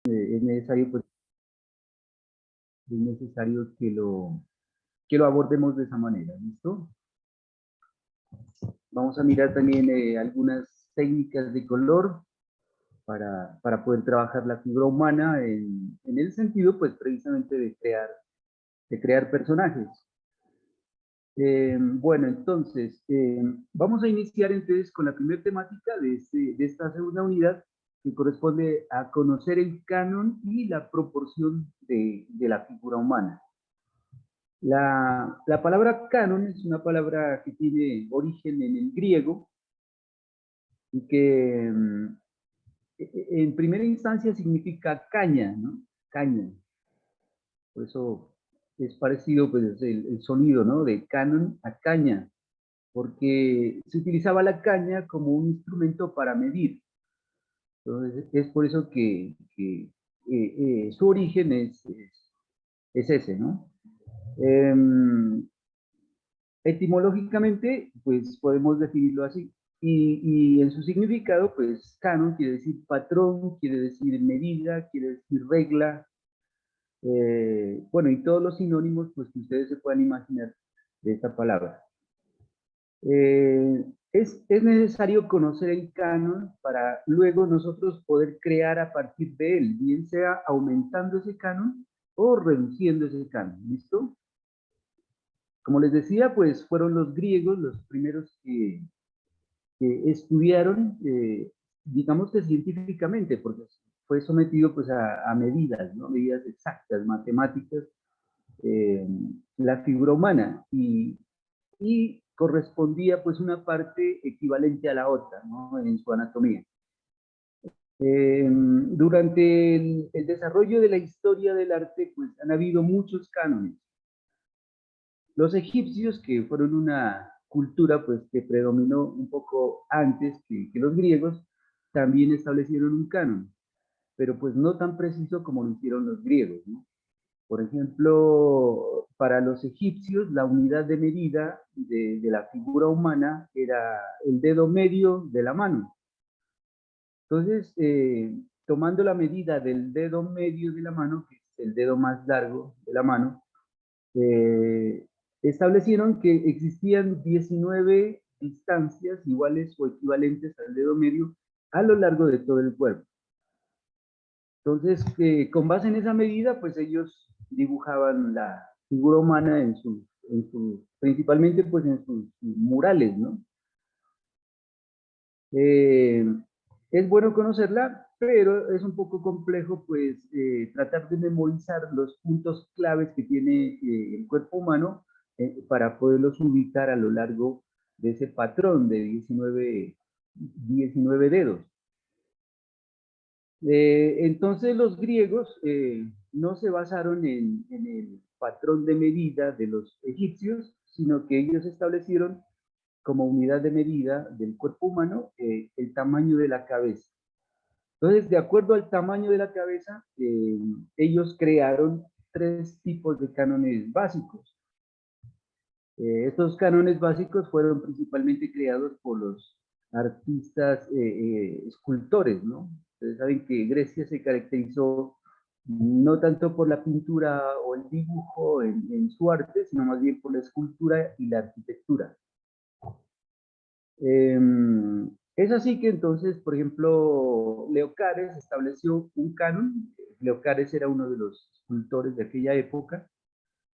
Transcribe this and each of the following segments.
es necesario, pues, es necesario que lo abordemos de esa manera, ¿listo? Vamos a mirar también algunas técnicas de color para poder trabajar la figura humana en el sentido, pues, precisamente de crear personajes. Bueno, entonces, vamos a iniciar entonces con la primera temática de esta segunda unidad, que corresponde a conocer el canon y la proporción de la figura humana. La palabra canon es una palabra que tiene origen en el griego y que en primera instancia significa caña, ¿no? Caña. Por eso es parecido, pues, el sonido, ¿no? De canon a caña, porque se utilizaba la caña como un instrumento para medir. Entonces, es por eso que su origen es ese, ¿no? Eh, Etimológicamente, pues podemos definirlo así. Y en su significado, pues canon quiere decir patrón, quiere decir medida, quiere decir regla, bueno, y todos los sinónimos pues que ustedes se puedan imaginar de esta palabra. Es necesario conocer el canon para luego nosotros poder crear a partir de él, bien sea aumentando ese canon o reduciendo ese canon, ¿listo? Como les decía, pues fueron los griegos los primeros que estudiaron, digamos que científicamente, porque fue sometido pues a medidas, ¿no? Medidas exactas, matemáticas, eh, la figura humana y correspondía pues una parte equivalente a la otra, ¿no? En su anatomía. Durante el desarrollo de la historia del arte, pues han habido muchos cánones. Los egipcios, que fueron una cultura pues que predominó un poco antes que los griegos, también establecieron un canon, pero pues no tan preciso como lo hicieron los griegos, ¿no? Por ejemplo, para los egipcios la unidad de medida de la figura humana era el dedo medio de la mano. Entonces, tomando la medida del dedo medio de la mano, que es el dedo más largo de la mano, eh, establecieron que existían 19 distancias iguales o equivalentes al dedo medio a lo largo de todo el cuerpo. Entonces, con base en esa medida, pues ellos dibujaban la figura humana principalmente pues en sus murales, ¿no? Eh, es bueno conocerla, pero es un poco complejo pues tratar de memorizar los puntos claves que tiene el cuerpo humano para poderlos ubicar a lo largo de ese patrón de 19 dedos. Entonces los griegos no se basaron en el patrón de medida de los egipcios, sino que ellos establecieron como unidad de medida del cuerpo humano el tamaño de la cabeza. Entonces, de acuerdo al tamaño de la cabeza, ellos crearon tres tipos de cánones básicos. Estos cánones básicos fueron principalmente creados por los artistas escultores, ¿no? Ustedes saben que Grecia se caracterizó no tanto por la pintura o el dibujo en su arte, sino más bien por la escultura y la arquitectura. Es así que entonces, por ejemplo, Leocares estableció un canon. Leocares era uno de los escultores de aquella época,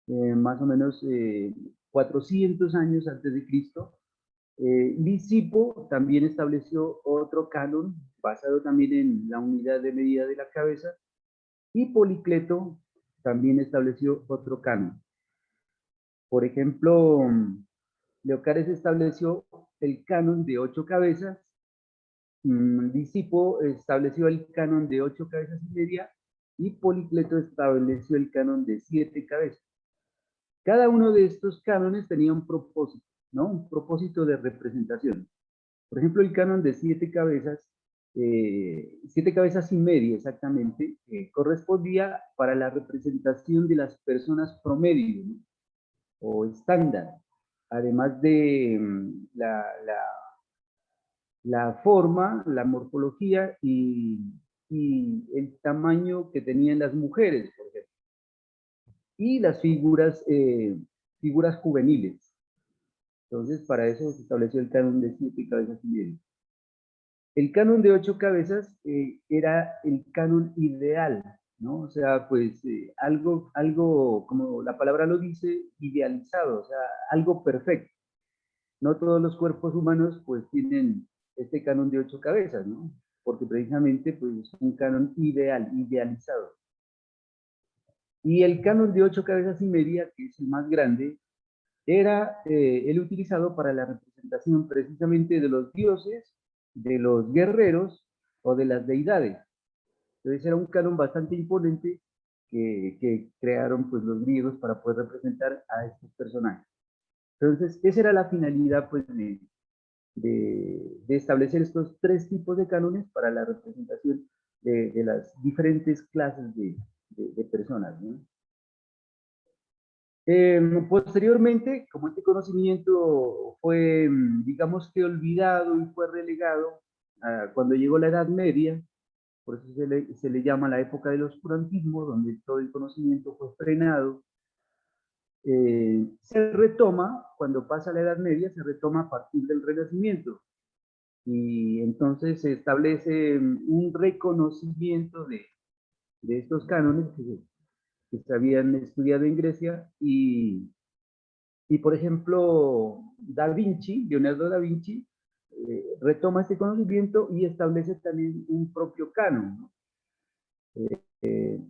más o menos 400 años antes de Cristo. Lisipo también estableció otro canon basado también en la unidad de medida de la cabeza y Policleto también estableció otro canon. Por ejemplo, Leocares estableció el canon de 8 cabezas, Lisipo estableció el canon de 8 cabezas y media y Policleto estableció el canon de 7 cabezas. Cada uno de estos cánones tenía un propósito, ¿no? Un propósito de representación. Por ejemplo, el canon de 7 cabezas y media exactamente, correspondía para la representación de las personas promedio, ¿no? O estándar, además de la forma, la morfología y y el tamaño que tenían las mujeres, por ejemplo, y las figuras juveniles. Entonces, para eso se estableció el canon de 7 cabezas y media. El canon de 8 cabezas era el canon ideal, ¿no? O sea, pues algo, como la palabra lo dice, idealizado, o sea, algo perfecto. No todos los cuerpos humanos pues tienen este canon de 8 cabezas, ¿no? Porque precisamente pues es un canon ideal, idealizado. Y el canon de 8 cabezas y media, que es el más grande, era el utilizado para la representación precisamente de los dioses, de los guerreros o de las deidades. Entonces era un canon bastante imponente que crearon pues los griegos para poder representar a estos personajes. Entonces esa era la finalidad pues de establecer estos 3 tipos de cánones para la representación de las diferentes clases de personas, ¿no? Posteriormente, como este conocimiento fue, digamos que olvidado y fue relegado cuando llegó la Edad Media, por eso se le llama la época del oscurantismo, donde todo el conocimiento fue frenado, se retoma, cuando pasa la Edad Media, se retoma a partir del Renacimiento, y entonces se establece un reconocimiento de estos cánones que se habían estudiado en Grecia y por ejemplo, Da Vinci, Leonardo da Vinci, retoma este conocimiento y establece también un propio canon, ¿no?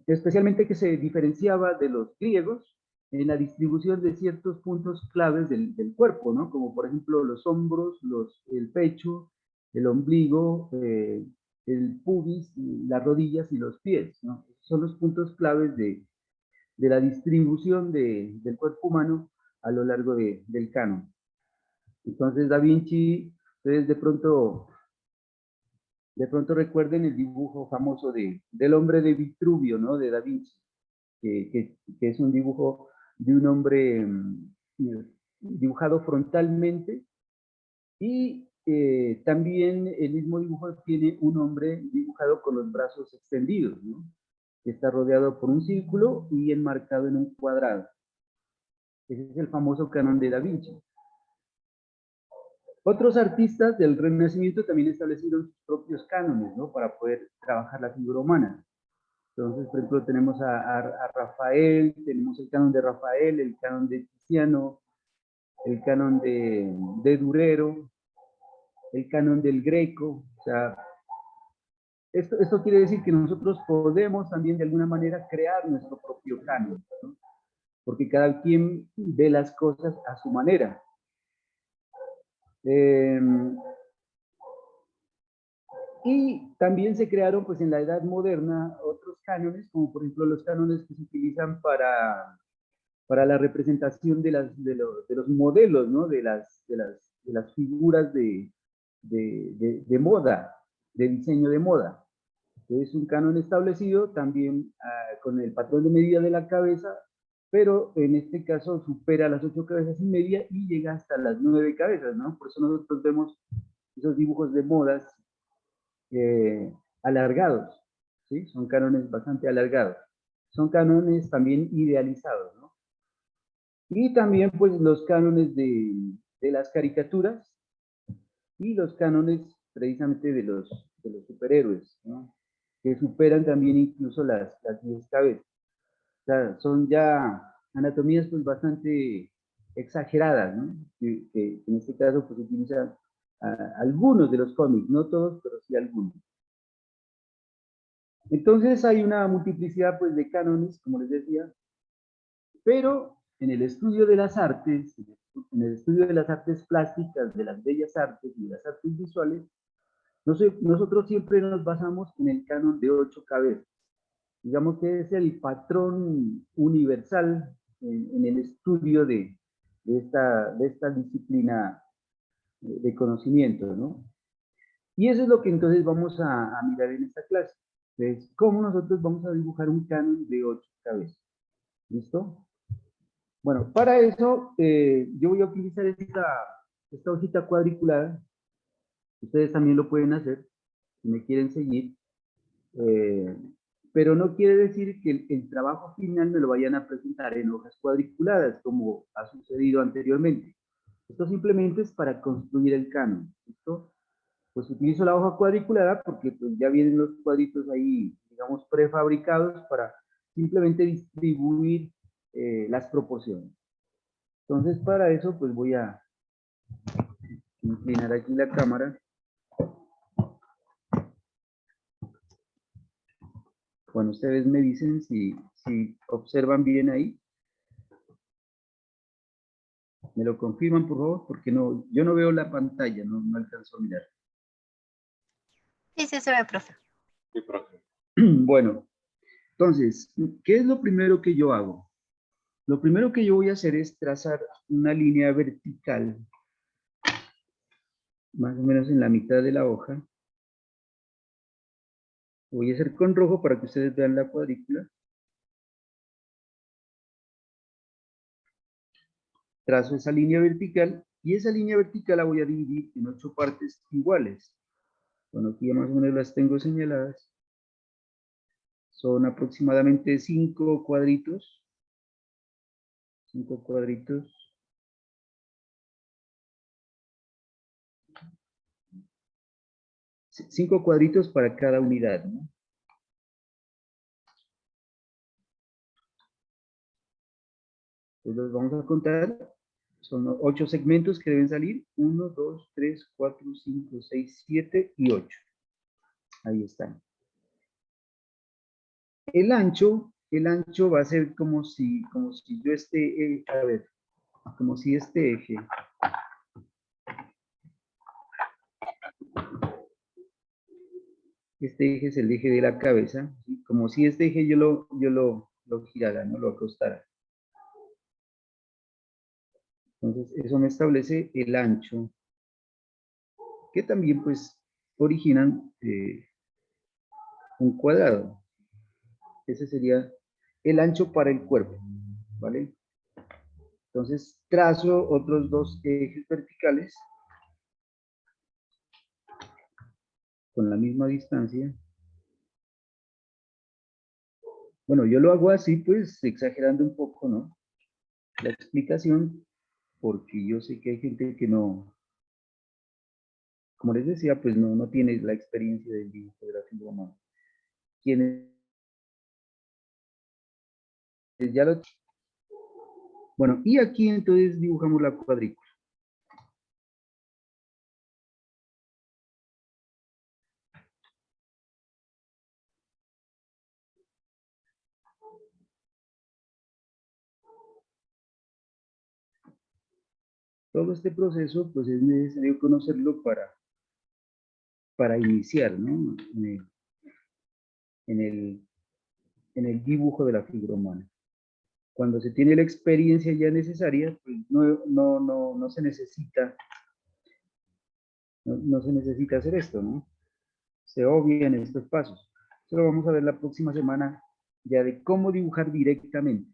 Especialmente que se diferenciaba de los griegos en la distribución de ciertos puntos claves del cuerpo, ¿no? Como por ejemplo los hombros, el pecho, el ombligo, el pubis, las rodillas y los pies, ¿no? Son los puntos claves de la distribución del cuerpo humano a lo largo del canon. Entonces Da Vinci, ustedes de pronto recuerden el dibujo famoso del hombre de Vitruvio, ¿no? De Da Vinci, que es un dibujo de un hombre dibujado frontalmente y también el mismo dibujo tiene un hombre dibujado con los brazos extendidos, ¿no? Que está rodeado por un círculo y enmarcado en un cuadrado. Ese es el famoso canon de Da Vinci. Otros artistas del Renacimiento también establecieron sus propios cánones, ¿no? Para poder trabajar la figura humana. Entonces, por ejemplo, tenemos a Rafael, tenemos el canon de Rafael, el canon de Tiziano, el canon de Durero, el canon del Greco. O sea, esto quiere decir que nosotros podemos también de alguna manera crear nuestro propio canon, ¿no? Porque cada quien ve las cosas a su manera. Y también se crearon pues en la Edad Moderna otros cánones, como por ejemplo los cánones que se utilizan para la representación de los modelos, ¿no? De las figuras de moda, de diseño de moda. Es un canon establecido también con el patrón de medida de la cabeza, pero en este caso supera las 8 cabezas y media y llega hasta las 9 cabezas, ¿no? Por eso nosotros vemos esos dibujos de modas alargados, ¿sí? Son cánones bastante alargados. Son cánones también idealizados, ¿no? Y también pues los cánones de las caricaturas y los cánones precisamente de los superhéroes, ¿no? Que superan también incluso las 10 cabezas. O sea, son ya anatomías pues bastante exageradas, ¿no? Que en este caso pues utilizan algunos de los cómics, no todos, pero sí algunos. Entonces hay una multiplicidad pues de cánones, como les decía, pero en el estudio de las artes, en el estudio de las artes plásticas, de las bellas artes y de las artes visuales, nosotros siempre nos basamos en el canon de 8 cabezas. Digamos que es el patrón universal en el estudio de esta disciplina de conocimiento, ¿no? Y eso es lo que entonces vamos a mirar en esta clase. Entonces, ¿cómo nosotros vamos a dibujar un canon de 8 cabezas? ¿Listo? Bueno, para eso yo voy a utilizar esta hojita cuadriculada. Ustedes también lo pueden hacer si me quieren seguir. Eh, pero no quiere decir que el trabajo final me lo vayan a presentar en hojas cuadriculadas, como ha sucedido anteriormente. Esto simplemente es para construir el canon. ¿Listo? Pues utilizo la hoja cuadriculada porque pues, ya vienen los cuadritos ahí, digamos, prefabricados para simplemente distribuir las proporciones. Entonces, para eso, pues voy a inclinar aquí la cámara. Bueno, ustedes me dicen si observan bien ahí. Me lo confirman, por favor, porque no, yo no veo la pantalla, no alcanzo a mirar. Sí, sí, se ve, profe. Sí, profe. Bueno, entonces, ¿qué es lo primero que yo hago? Lo primero que yo voy a hacer es trazar una línea vertical, más o menos en la mitad de la hoja. Voy a hacer con rojo para que ustedes vean la cuadrícula. Trazo esa línea vertical y esa línea vertical la voy a dividir en 8 partes iguales. Bueno, aquí ya más o menos las tengo señaladas. Son aproximadamente 5 cuadritos. 5 cuadritos. 5 cuadritos para cada unidad, ¿no? Entonces los vamos a contar. Son 8 segmentos que deben salir. 1, 2, 3, 4, 5, 6, 7 y 8. Ahí están. El ancho va a ser como si yo esté, a ver, como si este eje, es el eje de la cabeza, ¿sí? Como si este eje yo lo girara, ¿no? Lo acostara. Entonces, eso me establece el ancho, que también, pues, originan un cuadrado. Ese sería el ancho para el cuerpo, ¿vale? Entonces, trazo otros 2 ejes verticales con la misma distancia. Bueno, yo lo hago así, pues, exagerando un poco, ¿no? La explicación, porque yo sé que hay gente que no, como les decía, pues no tiene la experiencia del dibujo de la figura humana. Quienes ya lo... Bueno, y aquí entonces dibujamos la cuadrícula. Todo este proceso, pues es necesario conocerlo para iniciar, ¿no? En el, en el dibujo de la figura humana. Cuando se tiene la experiencia ya necesaria, pues no se necesita, no se necesita hacer esto, ¿no? Se obvian estos pasos. Eso lo vamos a ver la próxima semana ya de cómo dibujar directamente.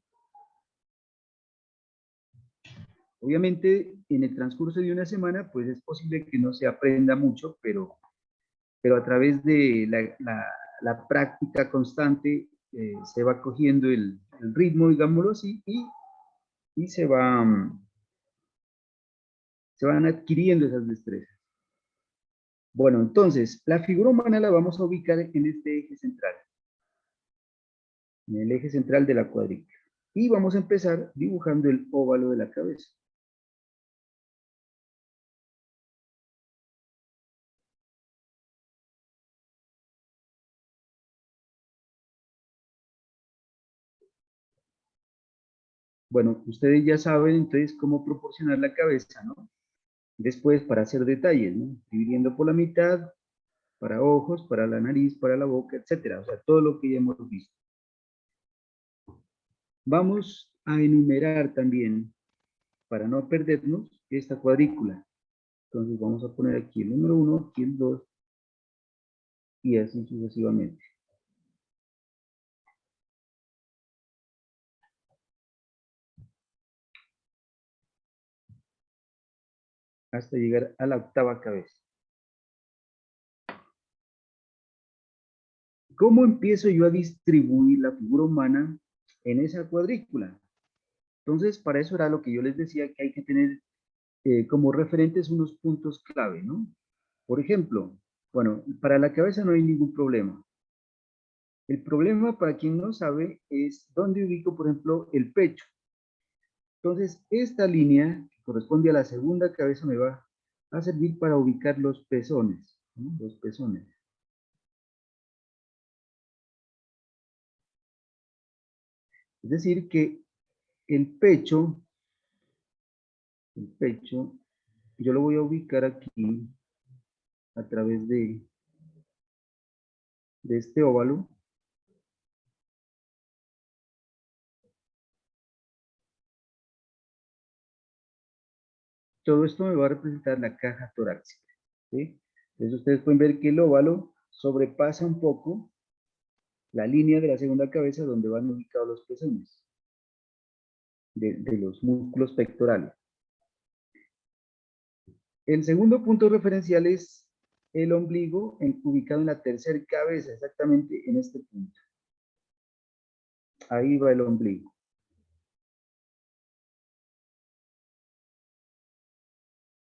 Obviamente, en el transcurso de una semana, pues es posible que no se aprenda mucho, pero a través de la práctica constante se va cogiendo el ritmo, digámoslo así, y se van adquiriendo esas destrezas. Bueno, entonces, la figura humana la vamos a ubicar en este eje central, en el eje central de la cuadrícula. Y vamos a empezar dibujando el óvalo de la cabeza. Bueno, ustedes ya saben entonces cómo proporcionar la cabeza, ¿no? Después, para hacer detalles, ¿no? Dividiendo por la mitad, para ojos, para la nariz, para la boca, etcétera. O sea, todo lo que ya hemos visto. Vamos a enumerar también, para no perdernos, esta cuadrícula. Entonces vamos a poner aquí el número 1, aquí el 2, y así sucesivamente. Hasta llegar a la octava cabeza. ¿Cómo empiezo yo a distribuir la figura humana en esa cuadrícula? Entonces, para eso era lo que yo les decía, que hay que tener como referentes unos puntos clave, ¿no? Por ejemplo, bueno, para la cabeza no hay ningún problema. El problema, para quien no sabe, es dónde ubico, por ejemplo, el pecho. Entonces, esta línea, que corresponde a la segunda cabeza, me va a servir para ubicar los pezones, ¿no? Los pezones. Es decir, que el pecho, yo lo voy a ubicar aquí a través de este óvalo. Todo esto me va a representar la caja torácica, ¿sí? Entonces ustedes pueden ver que el óvalo sobrepasa un poco la línea de la segunda cabeza donde van ubicados los pezones de los músculos pectorales. El segundo punto referencial es el ombligo ubicado en la tercera cabeza, exactamente en este punto. Ahí va el ombligo.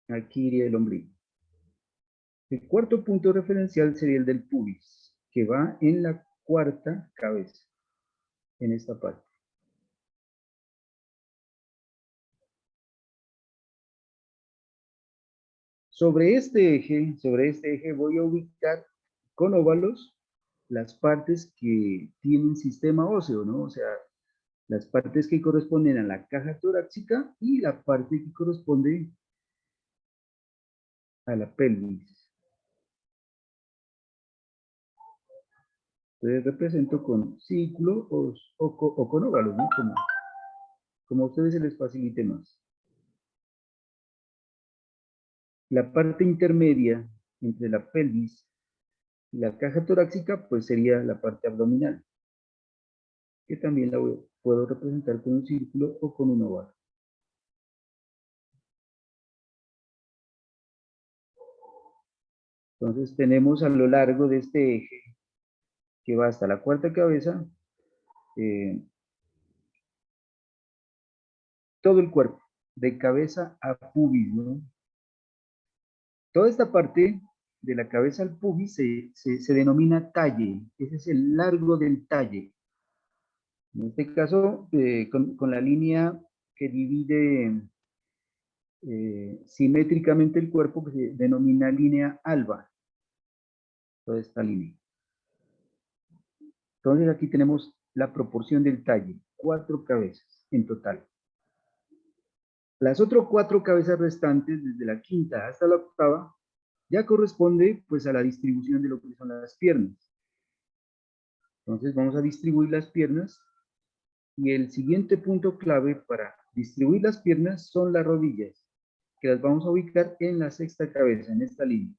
Aquí iría el ombligo. El cuarto punto referencial sería el del pubis, que va en la cuarta cabeza, en esta parte. Sobre este eje voy a ubicar con óvalos las partes que tienen sistema óseo, ¿no? O sea, las partes que corresponden a la caja torácica y la parte que corresponde a la pelvis. Entonces represento con círculo o con óvalos, ¿no? Como a ustedes se les facilite más. La parte intermedia entre la pelvis y la caja torácica, pues sería la parte abdominal, que también puedo representar con un círculo o con un óvalo. Entonces tenemos a lo largo de este eje, que va hasta la cuarta cabeza, todo el cuerpo, de cabeza a pubis, ¿no? Toda esta parte de la cabeza al pubis se denomina talle, ese es el largo del talle. En este caso, con la línea que divide simétricamente el cuerpo, que se denomina línea alba, toda esta línea. Entonces aquí tenemos la proporción del talle, 4 cabezas en total. Las otras 4 cabezas restantes, desde la quinta hasta la octava, ya corresponde pues a la distribución de lo que son las piernas. Entonces vamos a distribuir las piernas y el siguiente punto clave para distribuir las piernas son las rodillas, que las vamos a ubicar en la sexta cabeza, en esta línea.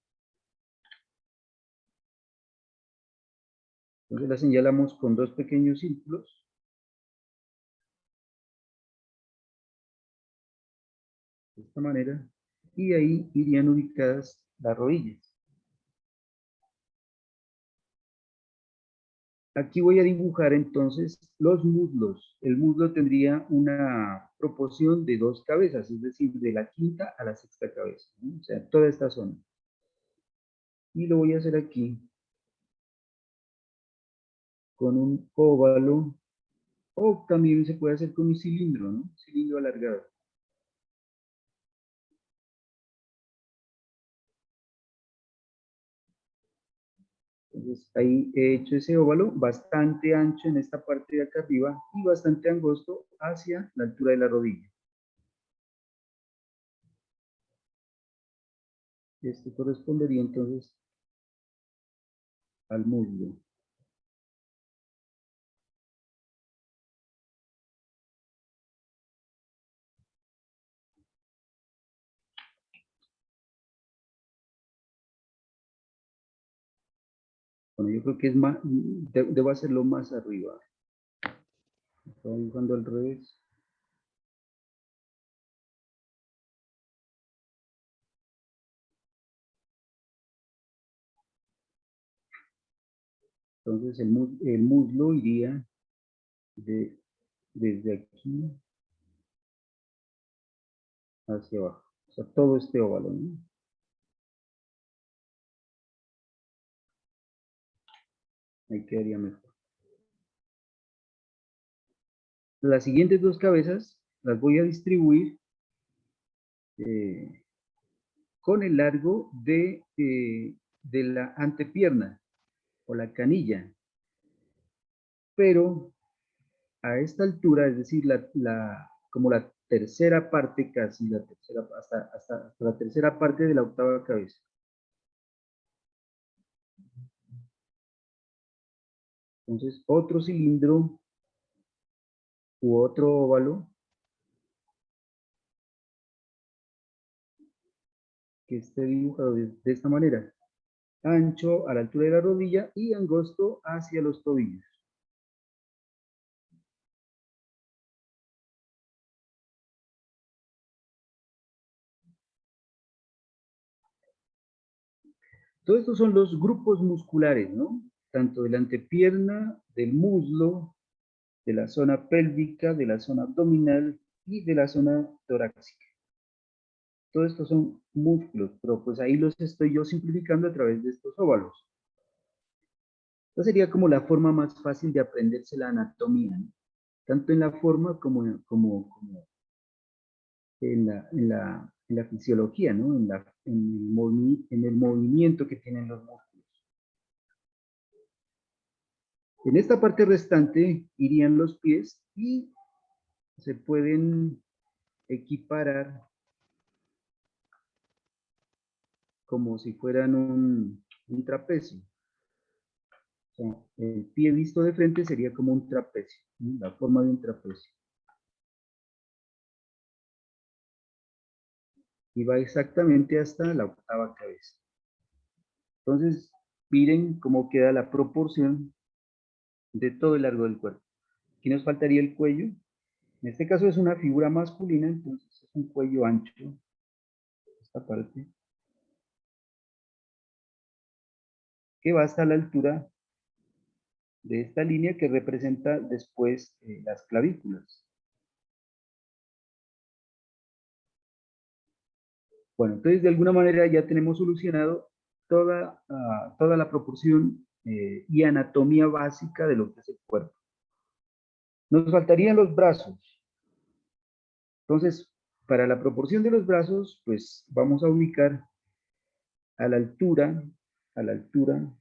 Entonces las señalamos con 2 pequeños círculos. De esta manera. Y ahí irían ubicadas las rodillas. Aquí voy a dibujar entonces los muslos. El muslo tendría una proporción de 2 cabezas, es decir, de la quinta a la sexta cabeza, ¿no? O sea, toda esta zona. Y lo voy a hacer aquí con un óvalo, o también se puede hacer con un cilindro, ¿no? Cilindro alargado. Entonces ahí he hecho ese óvalo bastante ancho en esta parte de acá arriba y bastante angosto hacia la altura de la rodilla. Este correspondería entonces al muslo. Bueno, yo creo que es más, debo hacerlo más arriba. Estaba dibujando al revés. Entonces el muslo iría desde aquí hacia abajo. O sea, todo este óvalo, ¿no? Ahí quedaría mejor. Las siguientes dos cabezas las voy a distribuir con el largo de la antepierna o la canilla. Pero a esta altura, es decir, como la tercera parte casi, hasta la tercera parte de la octava cabeza. Entonces, otro cilindro u otro óvalo que esté dibujado de esta manera. Ancho a la altura de la rodilla y angosto hacia los tobillos. Todos estos son los grupos musculares, ¿no? Tanto de la antepierna, del muslo, de la zona pélvica, de la zona abdominal y de la zona torácica. Todos estos son músculos, pero pues ahí los estoy yo simplificando a través de estos óvalos. Esta sería como la forma más fácil de aprenderse la anatomía, ¿no? Tanto en la forma como en la fisiología, ¿no? En el movimiento que tienen los músculos. En esta parte restante irían los pies y se pueden equiparar como si fueran un trapecio. O sea, el pie visto de frente sería como un trapecio, ¿no? La forma de un trapecio. Y va exactamente hasta la octava cabeza. Entonces, miren cómo queda la proporción de todo el largo del cuerpo. Aquí nos faltaría el cuello. En este caso es una figura masculina, entonces es un cuello ancho, esta parte, que va hasta la altura de esta línea que representa después las clavículas. Bueno, entonces de alguna manera ya tenemos solucionado toda la proporción y anatomía básica de lo que es el cuerpo. Nos faltarían los brazos. Entonces, para la proporción de los brazos, pues vamos a ubicar a la altura, a la altura,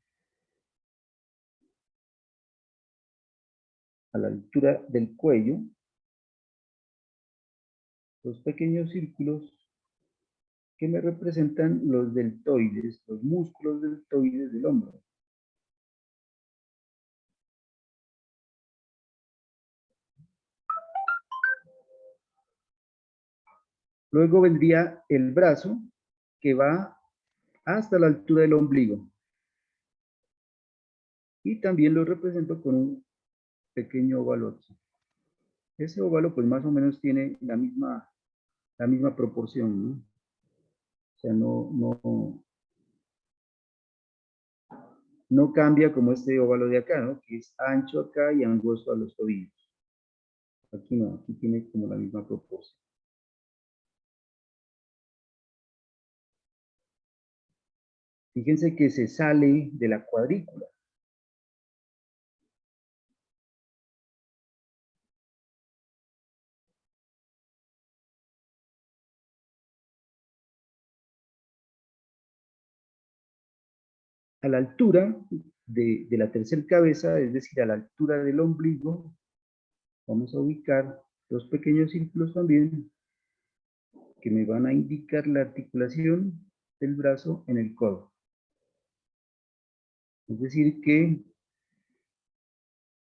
a la altura del cuello, los pequeños círculos que me representan los deltoides, los músculos deltoides del hombro. Luego vendría el brazo, que va hasta la altura del ombligo. Y también lo represento con un pequeño óvalo. Ese óvalo pues más o menos tiene la misma proporción, ¿no? O sea, no cambia como este óvalo de acá, ¿no? Que es ancho acá y angosto a los tobillos. Aquí no, aquí tiene como la misma proporción. Fíjense que se sale de la cuadrícula. A la altura de la tercera cabeza, es decir, a la altura del ombligo, vamos a ubicar dos pequeños círculos también que me van a indicar la articulación del brazo en el codo. Es decir, que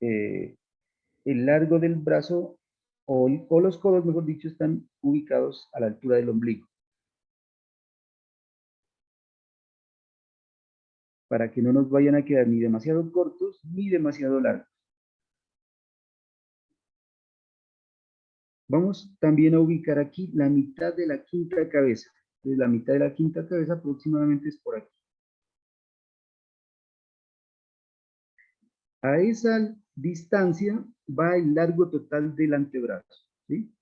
el largo del brazo o los codos, mejor dicho, están ubicados a la altura del ombligo. Para que no nos vayan a quedar ni demasiado cortos ni demasiado largos. Vamos también a ubicar aquí la mitad de la quinta cabeza. Entonces, la mitad de la quinta cabeza aproximadamente es por aquí. A esa distancia va el largo total del antebrazo, ¿sí?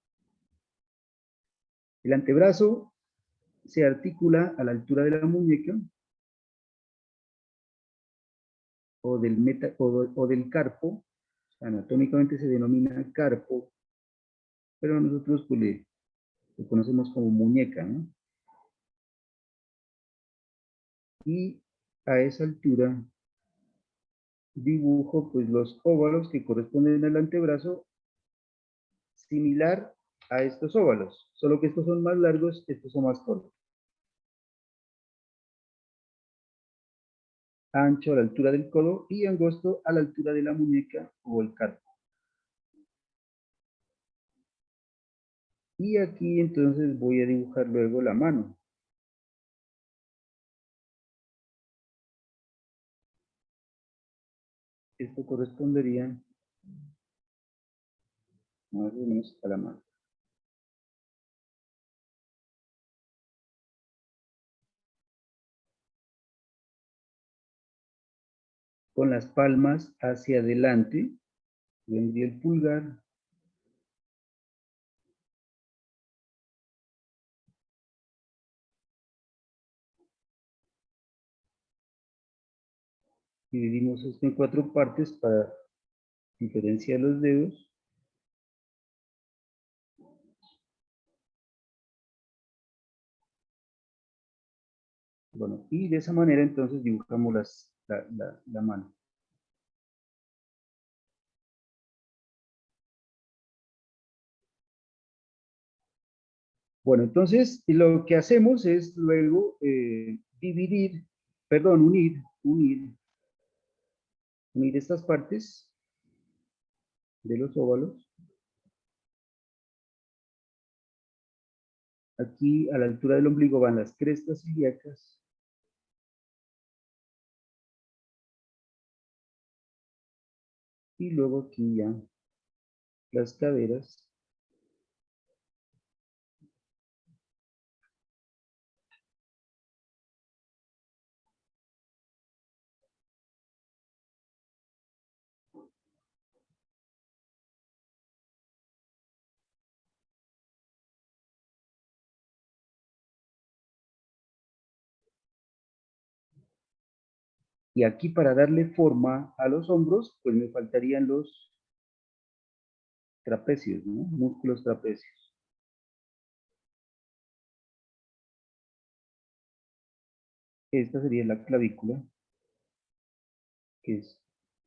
El antebrazo se articula a la altura de la muñeca o del carpo, anatómicamente se denomina carpo, pero nosotros pues, lo conocemos como muñeca, ¿no? Y a esa altura dibujo pues los óvalos que corresponden al antebrazo, similar a estos óvalos, solo que estos son más largos, estos son más cortos. Ancho a la altura del codo y angosto a la altura de la muñeca o el carpo. Y aquí entonces voy a dibujar luego la mano. Esto correspondería más o menos a la mano. Con las palmas hacia adelante, vendría el pulgar. Dividimos esto en 4 partes para diferenciar los dedos. Bueno, y de esa manera entonces dibujamos la mano. Bueno, entonces lo que hacemos es luego unir estas partes de los óvalos. Aquí a la altura del ombligo van las crestas ilíacas. Y luego aquí ya las caderas. Y aquí para darle forma a los hombros, pues me faltarían los trapecios, ¿no? Músculos trapecios. Esta sería la clavícula, que es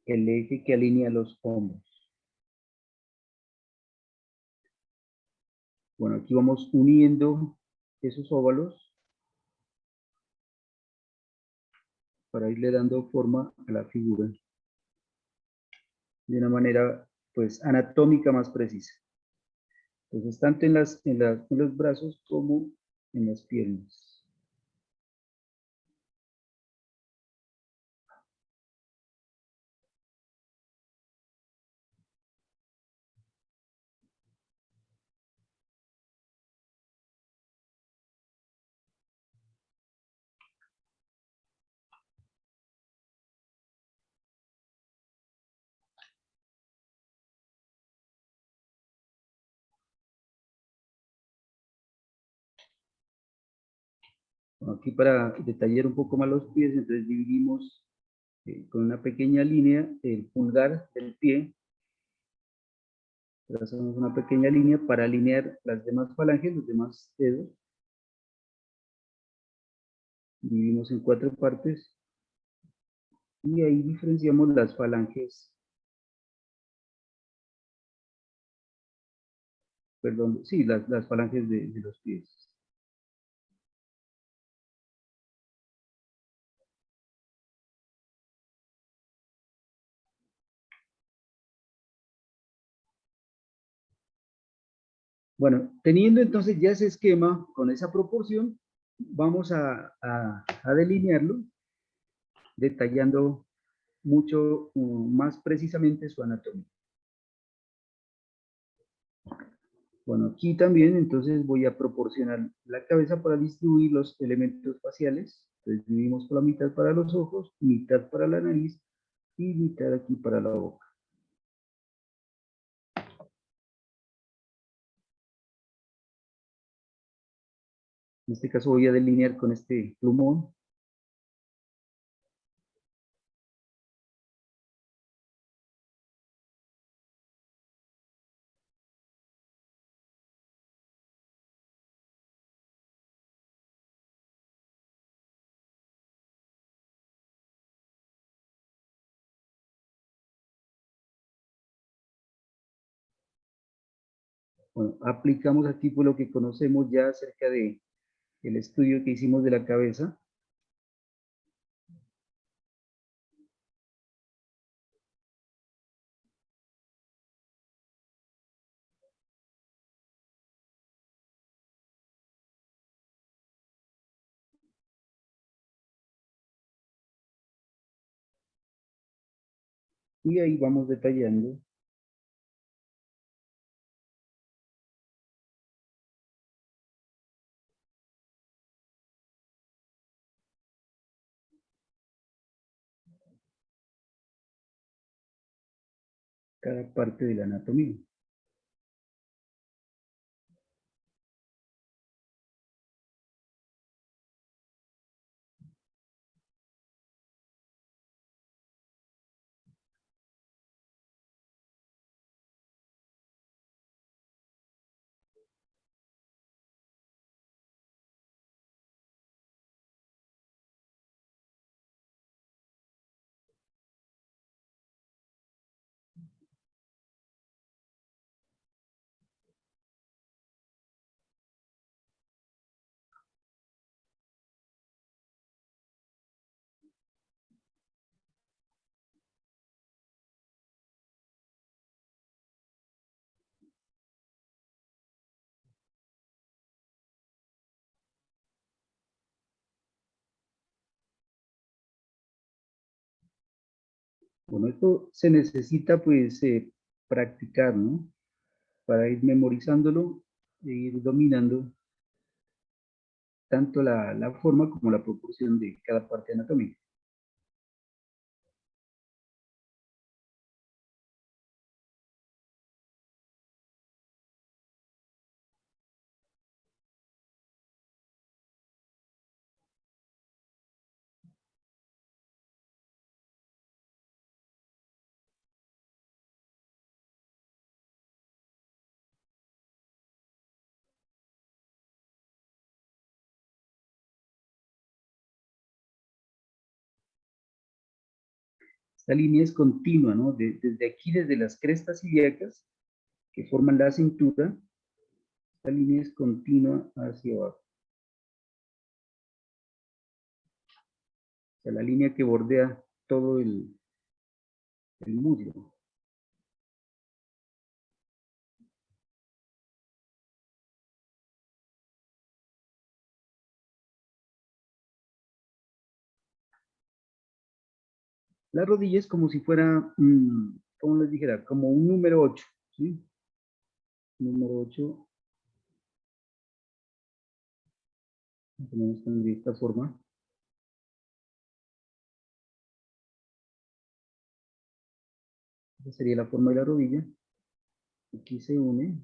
el eje que alinea los hombros. Bueno, aquí vamos uniendo esos óvalos para irle dando forma a la figura de una manera, pues, anatómica más precisa. Entonces, tanto en los brazos como en las piernas. Bueno, aquí para detallar un poco más los pies, entonces dividimos con una pequeña línea el pulgar del pie. Trazamos una pequeña línea para alinear las demás falanges, los demás dedos. Dividimos en 4 partes y ahí diferenciamos las falanges, perdón, sí, las falanges de los pies. Bueno, teniendo entonces ya ese esquema con esa proporción, vamos a delinearlo, detallando mucho más precisamente su anatomía. Bueno, aquí también entonces voy a proporcionar la cabeza para distribuir los elementos faciales. Entonces dividimos por la mitad para los ojos, mitad para la nariz y mitad aquí para la boca. En este caso voy a delinear con este plumón. Bueno, aplicamos aquí por lo que conocemos ya acerca de el estudio que hicimos de la cabeza. Y ahí vamos detallando cada parte de la anatomía. Bueno, esto se necesita pues practicar, ¿no? Para ir memorizándolo e ir dominando tanto la forma como la proporción de cada parte anatómica. Esta línea es continua, ¿no? Desde aquí, desde las crestas ilíacas que forman la cintura, esta línea es continua hacia abajo. O sea, la línea que bordea todo el muslo. La rodilla es como si fuera, ¿cómo les dijera? Como un número 8, ¿sí? Número 8, más o menos de esta forma. Esa sería la forma de la rodilla. Aquí se une.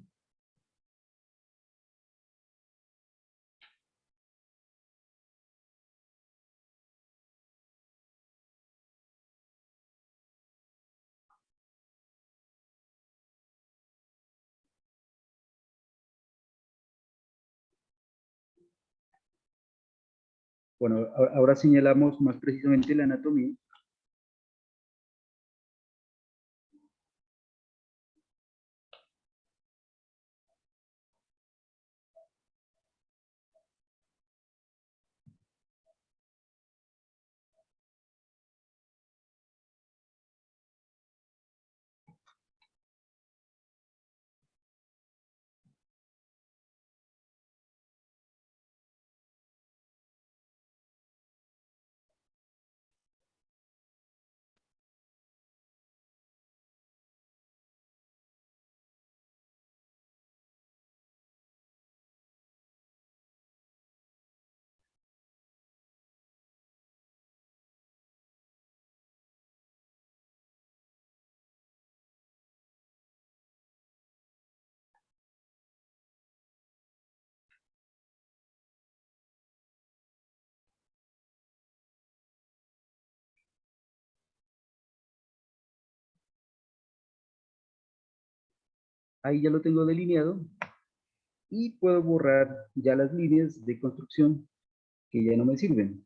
Bueno, ahora señalamos más precisamente la anatomía. Ahí ya lo tengo delineado y puedo borrar ya las líneas de construcción que ya no me sirven.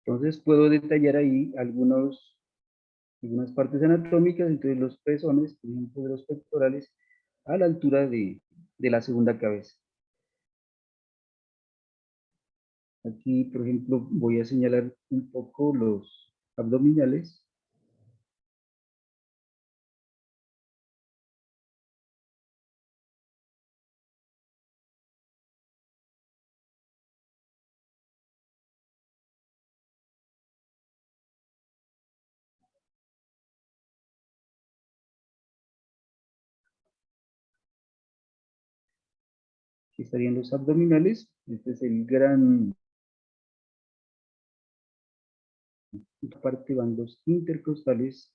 Entonces puedo detallar ahí algunas partes anatómicas, entonces los pezones, por ejemplo, de los pectorales, a la altura de la segunda cabeza. Aquí, por ejemplo, voy a señalar un poco los abdominales. Aquí estarían los abdominales. Este es el gran... Esta parte van los intercostales,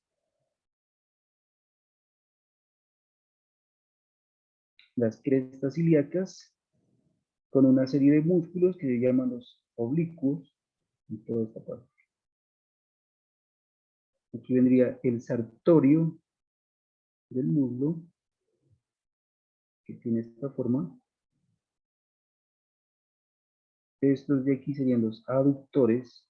las crestas ilíacas, con una serie de músculos que se llaman los oblicuos, y toda esta parte. Aquí vendría el sartorio del muslo, que tiene esta forma. Estos de aquí serían los aductores.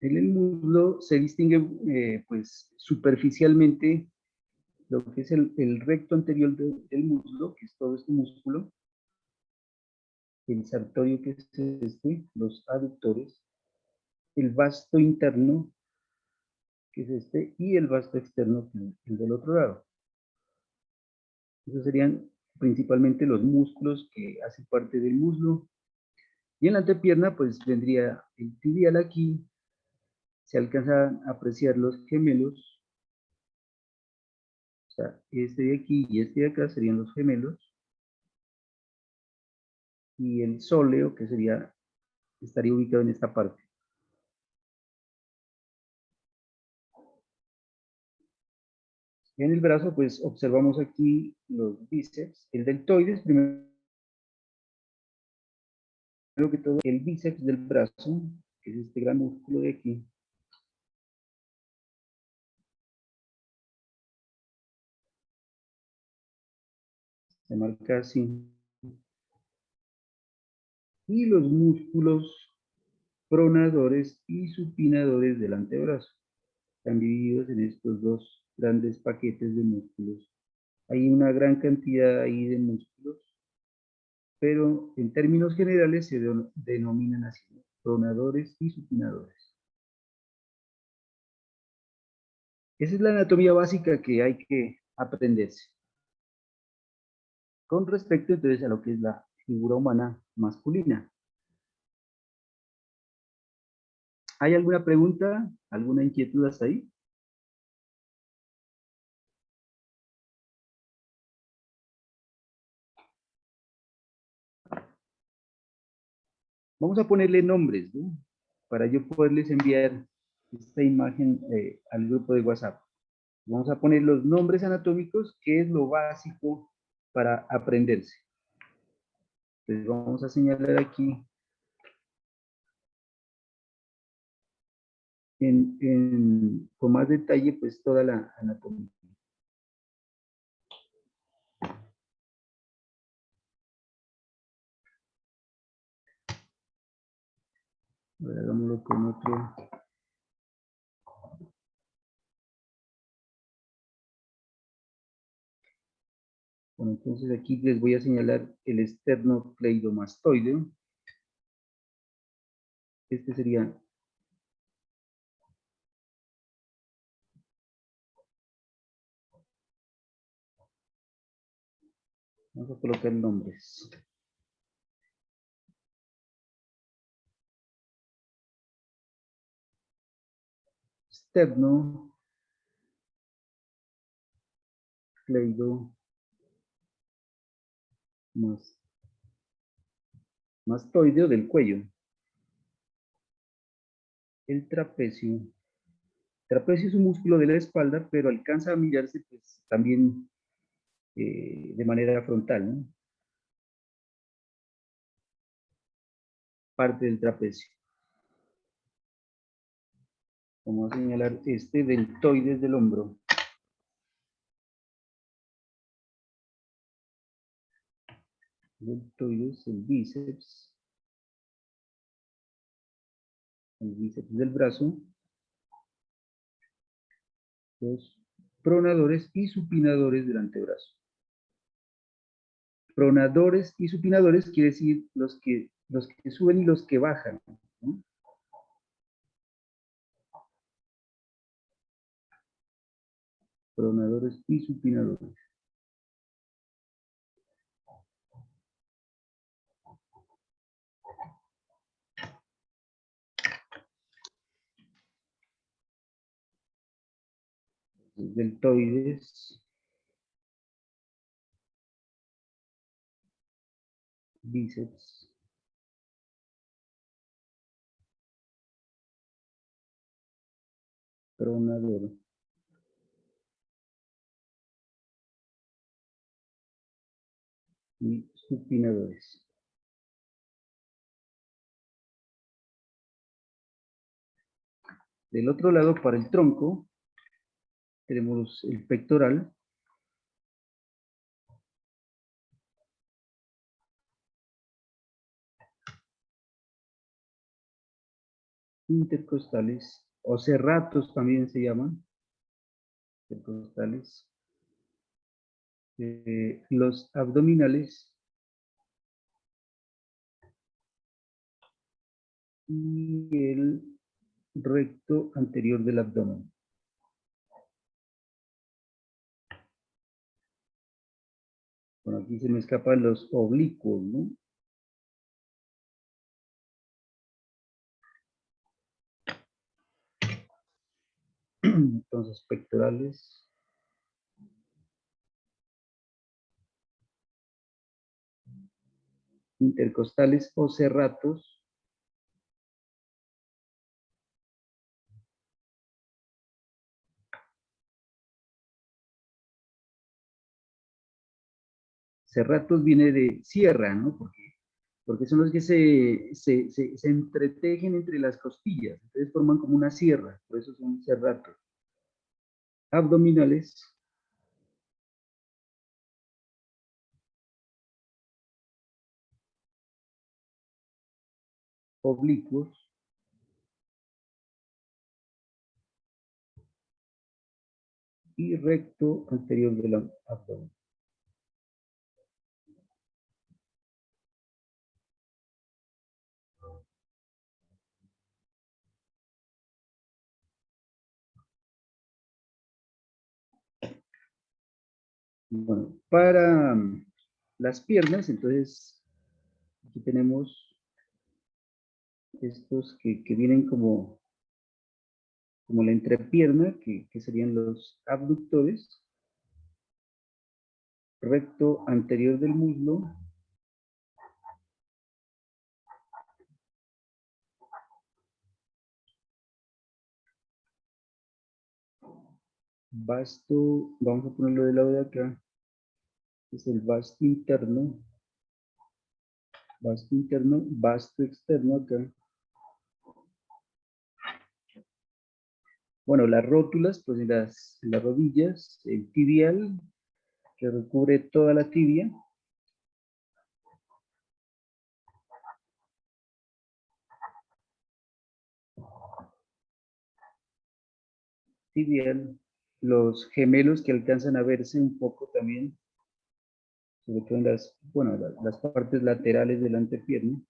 En el muslo se distingue pues superficialmente lo que es el recto anterior del muslo, que es todo este músculo, el sartorio, que es este, los aductores, el vasto interno, que es este, y el vasto externo, que es el del otro lado. Esos serían principalmente los músculos que hacen parte del muslo. Y en la antepierna, pues vendría el tibial aquí, se alcanzan a apreciar los gemelos, o sea, este de aquí y este de acá serían los gemelos, y el sóleo, que sería, estaría ubicado en esta parte. En el brazo, pues observamos aquí los bíceps, el deltoides, primero que todo, el bíceps del brazo, que es este gran músculo de aquí. Se marca así. Y los músculos pronadores y supinadores del antebrazo. Están divididos en estos dos grandes paquetes de músculos. Hay una gran cantidad ahí de músculos, pero en términos generales se denominan así, pronadores y supinadores. Esa es la anatomía básica que hay que aprenderse. Con respecto entonces a lo que es la figura humana masculina. ¿Hay alguna pregunta, alguna inquietud hasta ahí? Vamos a ponerle nombres, ¿no? Para yo poderles enviar esta imagen al grupo de WhatsApp. Vamos a poner los nombres anatómicos, que es lo básico para aprenderse. Entonces vamos a señalar aquí con más detalle pues toda la anatomía. Ahora hagámoslo con otro. Bueno, entonces aquí les voy a señalar el esternocleidomastoideo. Este sería vamos a colocar nombres. Esternocleidomastoideo del cuello. El trapecio. Trapecio es un músculo de la espalda, pero alcanza a mirarse pues, también de manera frontal, ¿no? Parte del trapecio. Vamos a señalar este deltoides del hombro. Deltoides, el bíceps del brazo, los pronadores y supinadores del antebrazo. Pronadores y supinadores quiere decir los que suben y los que bajan, ¿no? Pronadores y supinadores. Deltoides, bíceps, pronador y supinadores. Del otro lado, para el tronco, tenemos el pectoral, intercostales, o serratos también se llaman, intercostales, los abdominales y el recto anterior del abdomen. Bueno, aquí se me escapan los oblicuos, ¿no? Entonces, pectorales, intercostales o serratos, serratos viene de sierra, ¿no? Porque son los que se entretejen entre las costillas, entonces forman como una sierra, por eso son serratos. Abdominales, oblicuos, y recto anterior del abdomen. Bueno, para las piernas, entonces, aquí tenemos estos que vienen como la entrepierna, que serían los abductores, recto anterior del muslo, vasto, vamos a ponerlo del lado de acá, es el vasto interno, vasto externo acá. Bueno, las rótulas, pues en las rodillas, el tibial, que recubre toda la tibia. Si bien los gemelos que alcanzan a verse un poco también, sobre todo en las, bueno, las partes laterales de la antepierna,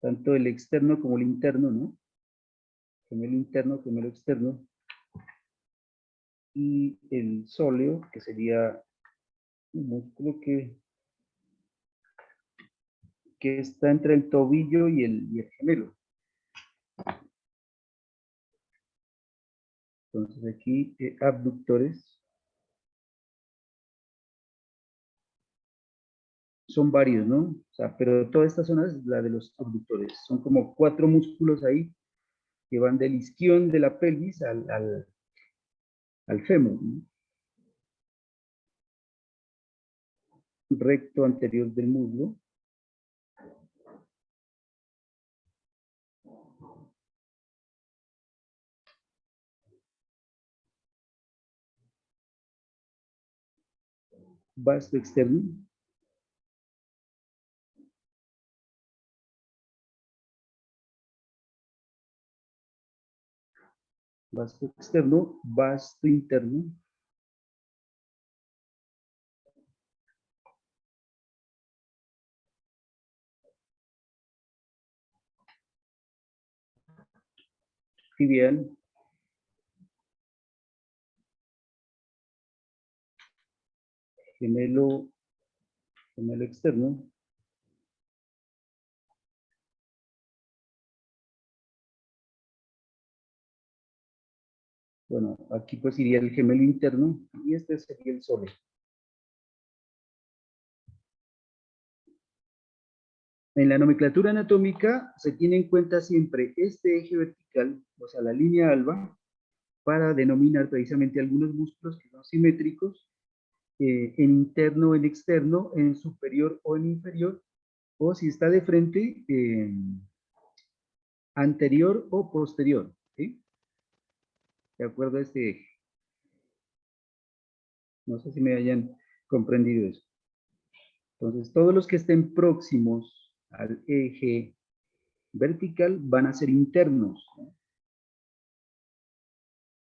tanto el externo como el interno, ¿no? Gemelo interno, gemelo externo, y el sóleo, que sería un músculo que está entre el tobillo y el gemelo. Entonces aquí abductores son varios, ¿no? O sea, pero toda esta zona es la de los abductores. Son como 4 músculos ahí que van del isquion de la pelvis al fémur, ¿no? Recto anterior del muslo. Vasto externo. Vasto externo, vasto interno. Tibial. Gemelo externo. Bueno, aquí pues iría el gemelo interno y este sería el sóleo. En la nomenclatura anatómica se tiene en cuenta siempre este eje vertical, o sea, la línea alba, para denominar precisamente algunos músculos que son simétricos, en interno o en externo, en superior o en inferior, o si está de frente, anterior o posterior, ¿sí? De acuerdo a este eje. No sé si me hayan comprendido eso. Entonces, todos los que estén próximos al eje vertical van a ser internos, ¿no?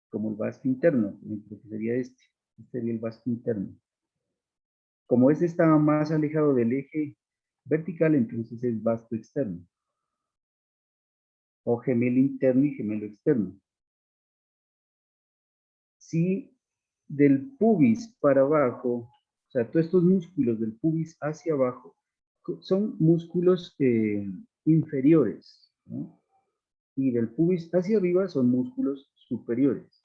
Como el vasto interno, que sería este sería el vasto interno. Como este estaba más alejado del eje vertical, entonces es vasto externo. O gemelo interno y gemelo externo. Si del pubis para abajo, o sea, todos estos músculos del pubis hacia abajo, son músculos inferiores, ¿no? Y del pubis hacia arriba son músculos superiores.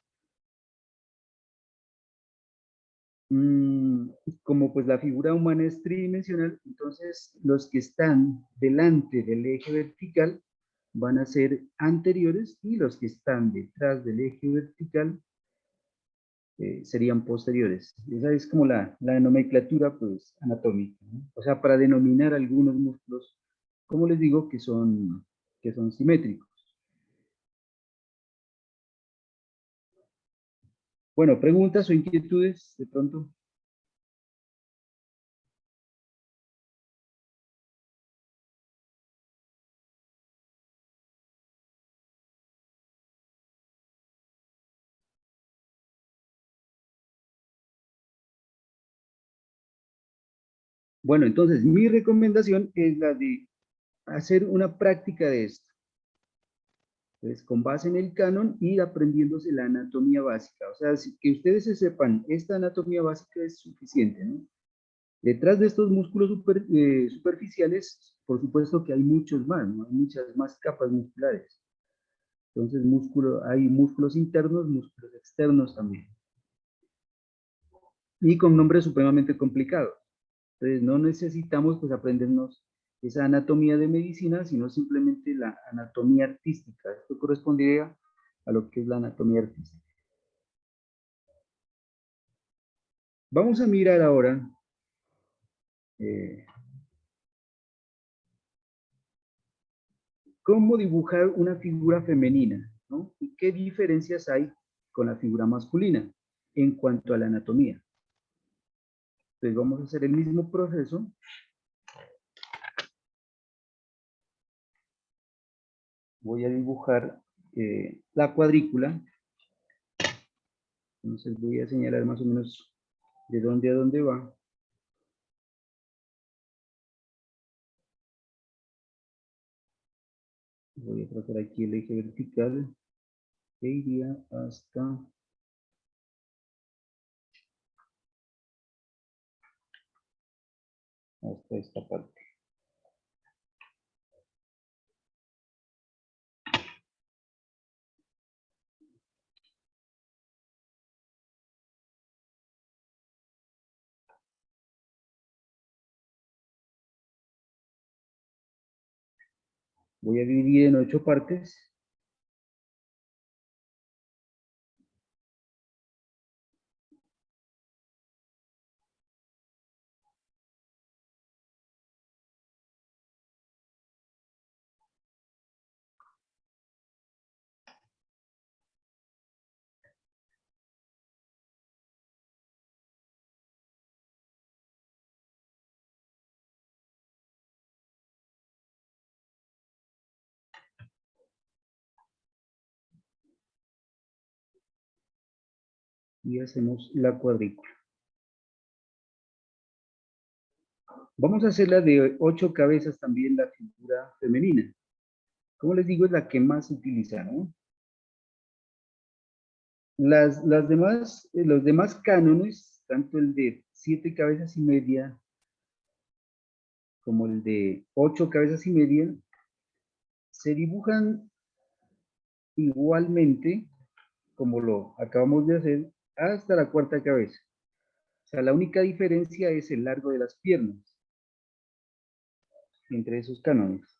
Como pues la figura humana es tridimensional, entonces los que están delante del eje vertical van a ser anteriores y los que están detrás del eje vertical serían posteriores. Esa es como la nomenclatura pues anatómica, ¿no? O sea, para denominar algunos músculos, como les digo, que son simétricos. Bueno, preguntas o inquietudes de pronto. Bueno, entonces mi recomendación es la de hacer una práctica de esto. Entonces, con base en el canon, ir aprendiéndose la anatomía básica. O sea, que ustedes se sepan, esta anatomía básica es suficiente, ¿no? Detrás de estos músculos superficiales, por supuesto que hay muchos más, ¿no? Hay muchas más capas musculares. Entonces, hay músculos internos, músculos externos también. Y con nombres supremamente complicados. Entonces, no necesitamos pues aprendernos esa anatomía de medicina, sino simplemente la anatomía artística. Esto correspondería a lo que es la anatomía artística. Vamos a mirar ahora cómo dibujar una figura femenina, ¿no? Y qué diferencias hay con la figura masculina en cuanto a la anatomía. Entonces vamos a hacer el mismo proceso. Voy a dibujar la cuadrícula. Entonces voy a señalar más o menos de dónde a dónde va. Voy a trazar aquí el eje vertical que iría hasta esta parte. Voy a dividir en 8 partes. Y hacemos la cuadrícula. Vamos a hacer la de 8 cabezas también, la figura femenina. Como les digo, es la que más se utiliza, ¿no? Las demás, los demás cánones, tanto el de 7 cabezas y media como el de 8 cabezas y media, se dibujan igualmente, como lo acabamos de hacer, hasta la cuarta cabeza. O sea, la única diferencia es el largo de las piernas entre esos cánones.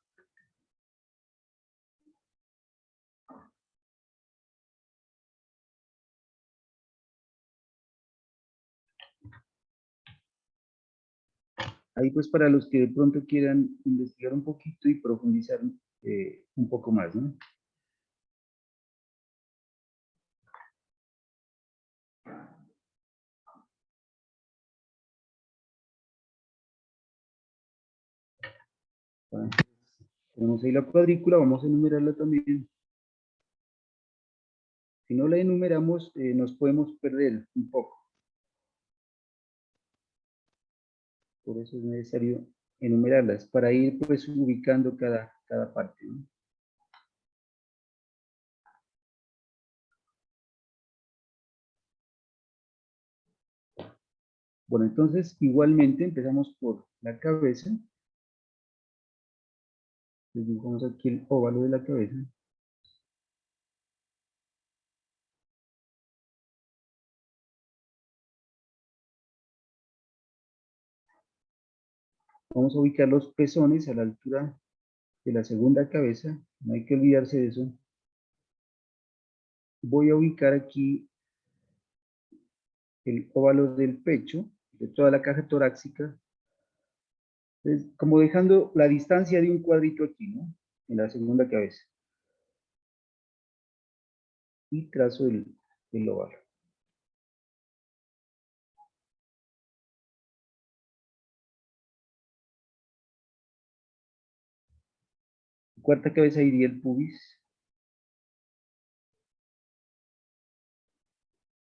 Ahí pues para los que de pronto quieran investigar un poquito y profundizar un poco más, ¿no? Entonces, tenemos ahí la cuadrícula, vamos a enumerarla también. Si no la enumeramos, nos podemos perder un poco. Por eso es necesario enumerarlas, para ir pues ubicando cada parte, ¿no? Bueno, entonces igualmente empezamos por la cabeza. Les dibujamos aquí el óvalo de la cabeza. Vamos a ubicar los pezones a la altura de la segunda cabeza, no hay que olvidarse de eso. Voy a ubicar aquí el óvalo del pecho, de toda la caja torácica, como dejando la distancia de un cuadrito aquí, ¿no? En la segunda cabeza. Y trazo el óvalo. Cuarta cabeza iría el pubis.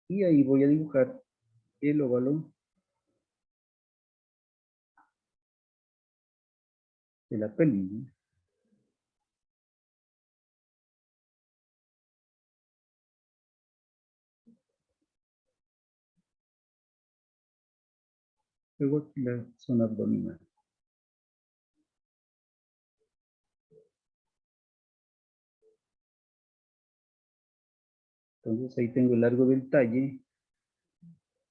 Y ahí voy a dibujar el óvalo de la pelvis, ¿no? Luego aquí la zona abdominal. Entonces ahí tengo el largo del talle.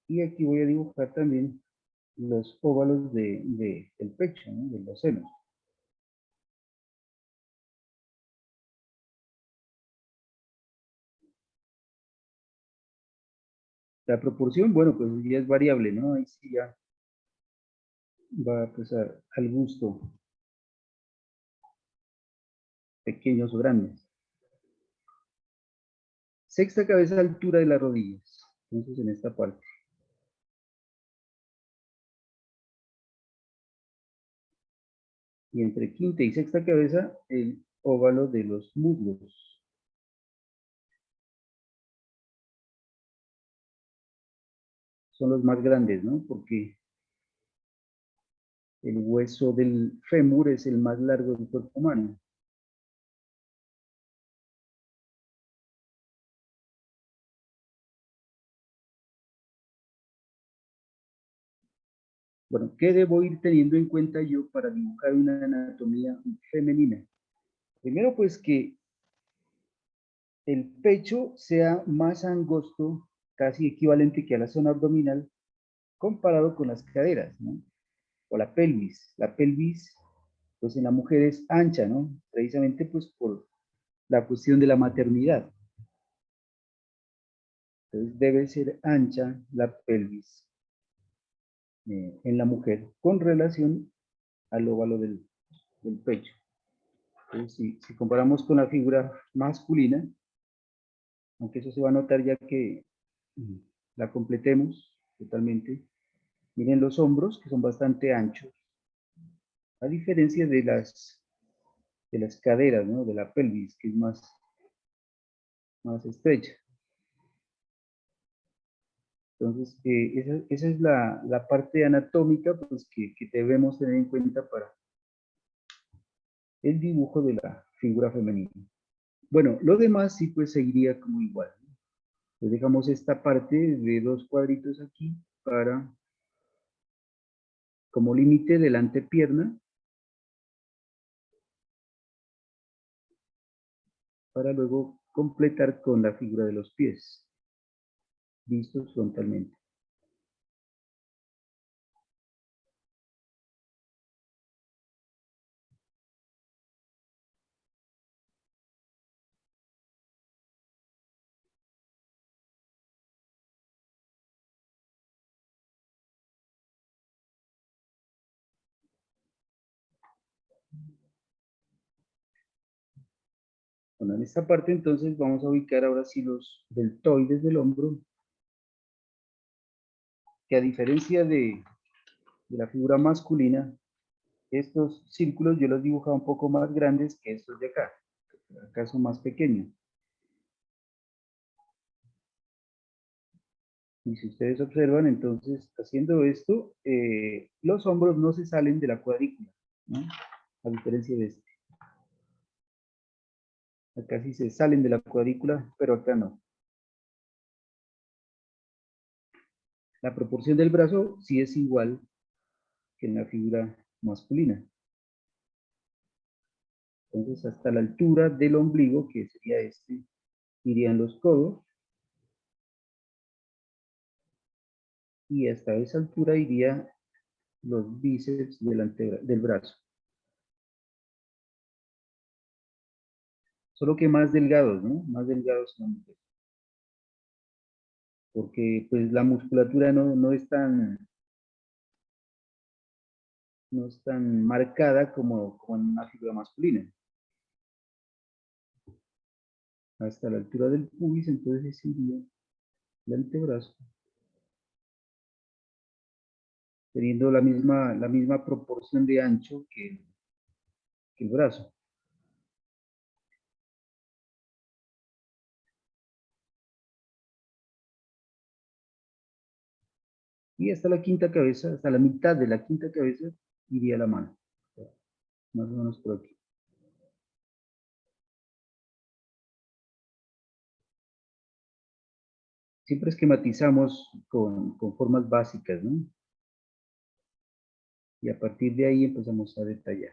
Y aquí voy a dibujar también los óvalos del pecho, ¿no? De los senos. La proporción, bueno, pues ya es variable, ¿no? Ahí sí ya va pues al gusto, pequeños o grandes. Sexta cabeza a altura de las rodillas. Entonces en esta parte. Y entre quinta y sexta cabeza, el óvalo de los muslos. son los más grandes, ¿no? Porque el hueso del fémur es el más largo del cuerpo humano. Bueno, ¿qué debo ir teniendo en cuenta yo para dibujar una anatomía femenina? Primero, pues que el pecho sea más angosto, casi equivalente que a la zona abdominal, comparado con las caderas, ¿no? O la pelvis. La pelvis, pues en la mujer es ancha, ¿no? Precisamente pues por la cuestión de la maternidad. Entonces debe ser ancha la pelvis en la mujer con relación al óvalo del pecho. Entonces, si comparamos con la figura masculina, aunque eso se va a notar ya que la completemos totalmente, miren los hombros que son bastante anchos, a diferencia de las caderas, ¿no? De la pelvis, que es más estrecha. Entonces, esa es la parte anatómica pues, que debemos tener en cuenta para el dibujo de la figura femenina. Bueno, lo demás sí pues seguiría como igual. Pues dejamos esta parte de 2 cuadritos aquí para como límite de la antepierna para luego completar con la figura de los pies vistos frontalmente. Bueno, en esta parte entonces vamos a ubicar ahora sí los deltoides del hombro, que a diferencia de la figura masculina, estos círculos yo los dibujaba un poco más grandes que estos de acá. Acá son más pequeños. Y si ustedes observan, entonces, haciendo esto, los hombros no se salen de la cuadrícula, ¿no? A diferencia de este. Acá sí se salen de la cuadrícula, pero acá no. La proporción del brazo sí es igual que en la figura masculina. Entonces, hasta la altura del ombligo, que sería este, irían los codos. Y hasta esa altura irían los bíceps del brazo. Solo que más delgados, ¿no? Más delgados son. Porque pues la musculatura no es tan marcada como en una figura masculina. Hasta la altura del pubis, entonces sería el antebrazo, teniendo la misma proporción de ancho que el brazo. Y hasta la quinta cabeza, hasta la mitad de la quinta cabeza, iría la mano. Más o menos por aquí. Siempre esquematizamos con formas básicas, ¿no? Y a partir de ahí empezamos a detallar.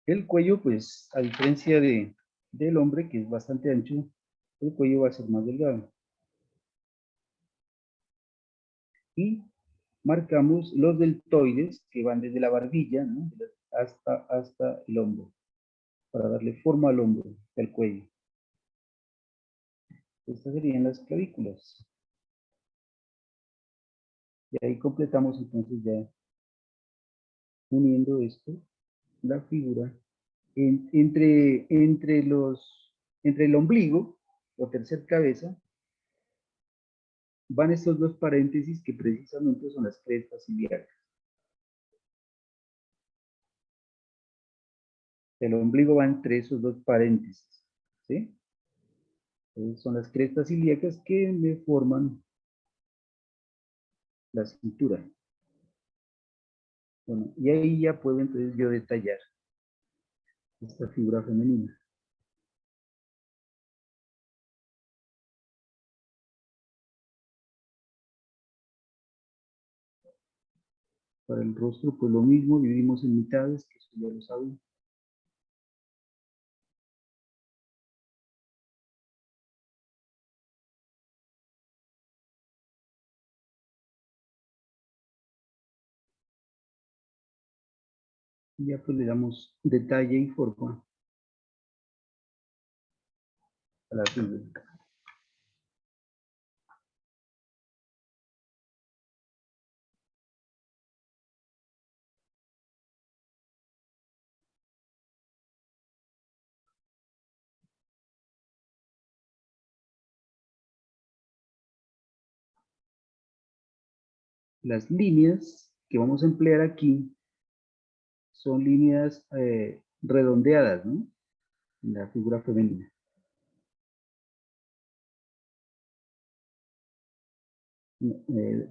El cuello, pues, a diferencia del hombre, que es bastante ancho, el cuello va a ser más delgado. Y marcamos los deltoides que van desde la barbilla, ¿no? hasta el hombro, para darle forma al hombro, al cuello. Estas serían las clavículas. Y ahí completamos entonces ya uniendo esto, la figura, entre el ombligo, o tercer cabeza, van estos dos paréntesis que precisamente son las crestas ilíacas. El ombligo va entre esos dos paréntesis, ¿sí? Entonces son las crestas ilíacas que me forman la cintura. Bueno, y ahí ya puedo entonces yo detallar esta figura femenina. Para el rostro, pues lo mismo, dividimos en mitades, que eso ya lo saben. Y ya pues le damos detalle y forma a la figura. Las líneas que vamos a emplear aquí son líneas redondeadas, ¿no? En la figura femenina.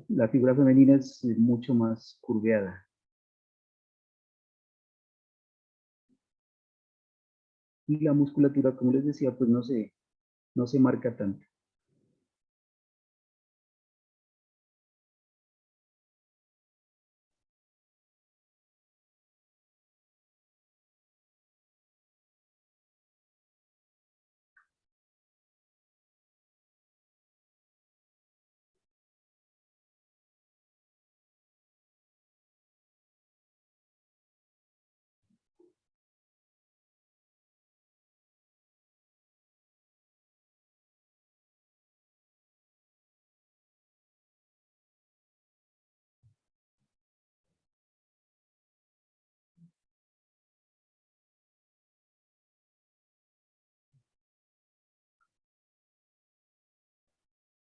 La figura femenina es mucho más curveada. Y la musculatura, como les decía, pues no se marca tanto.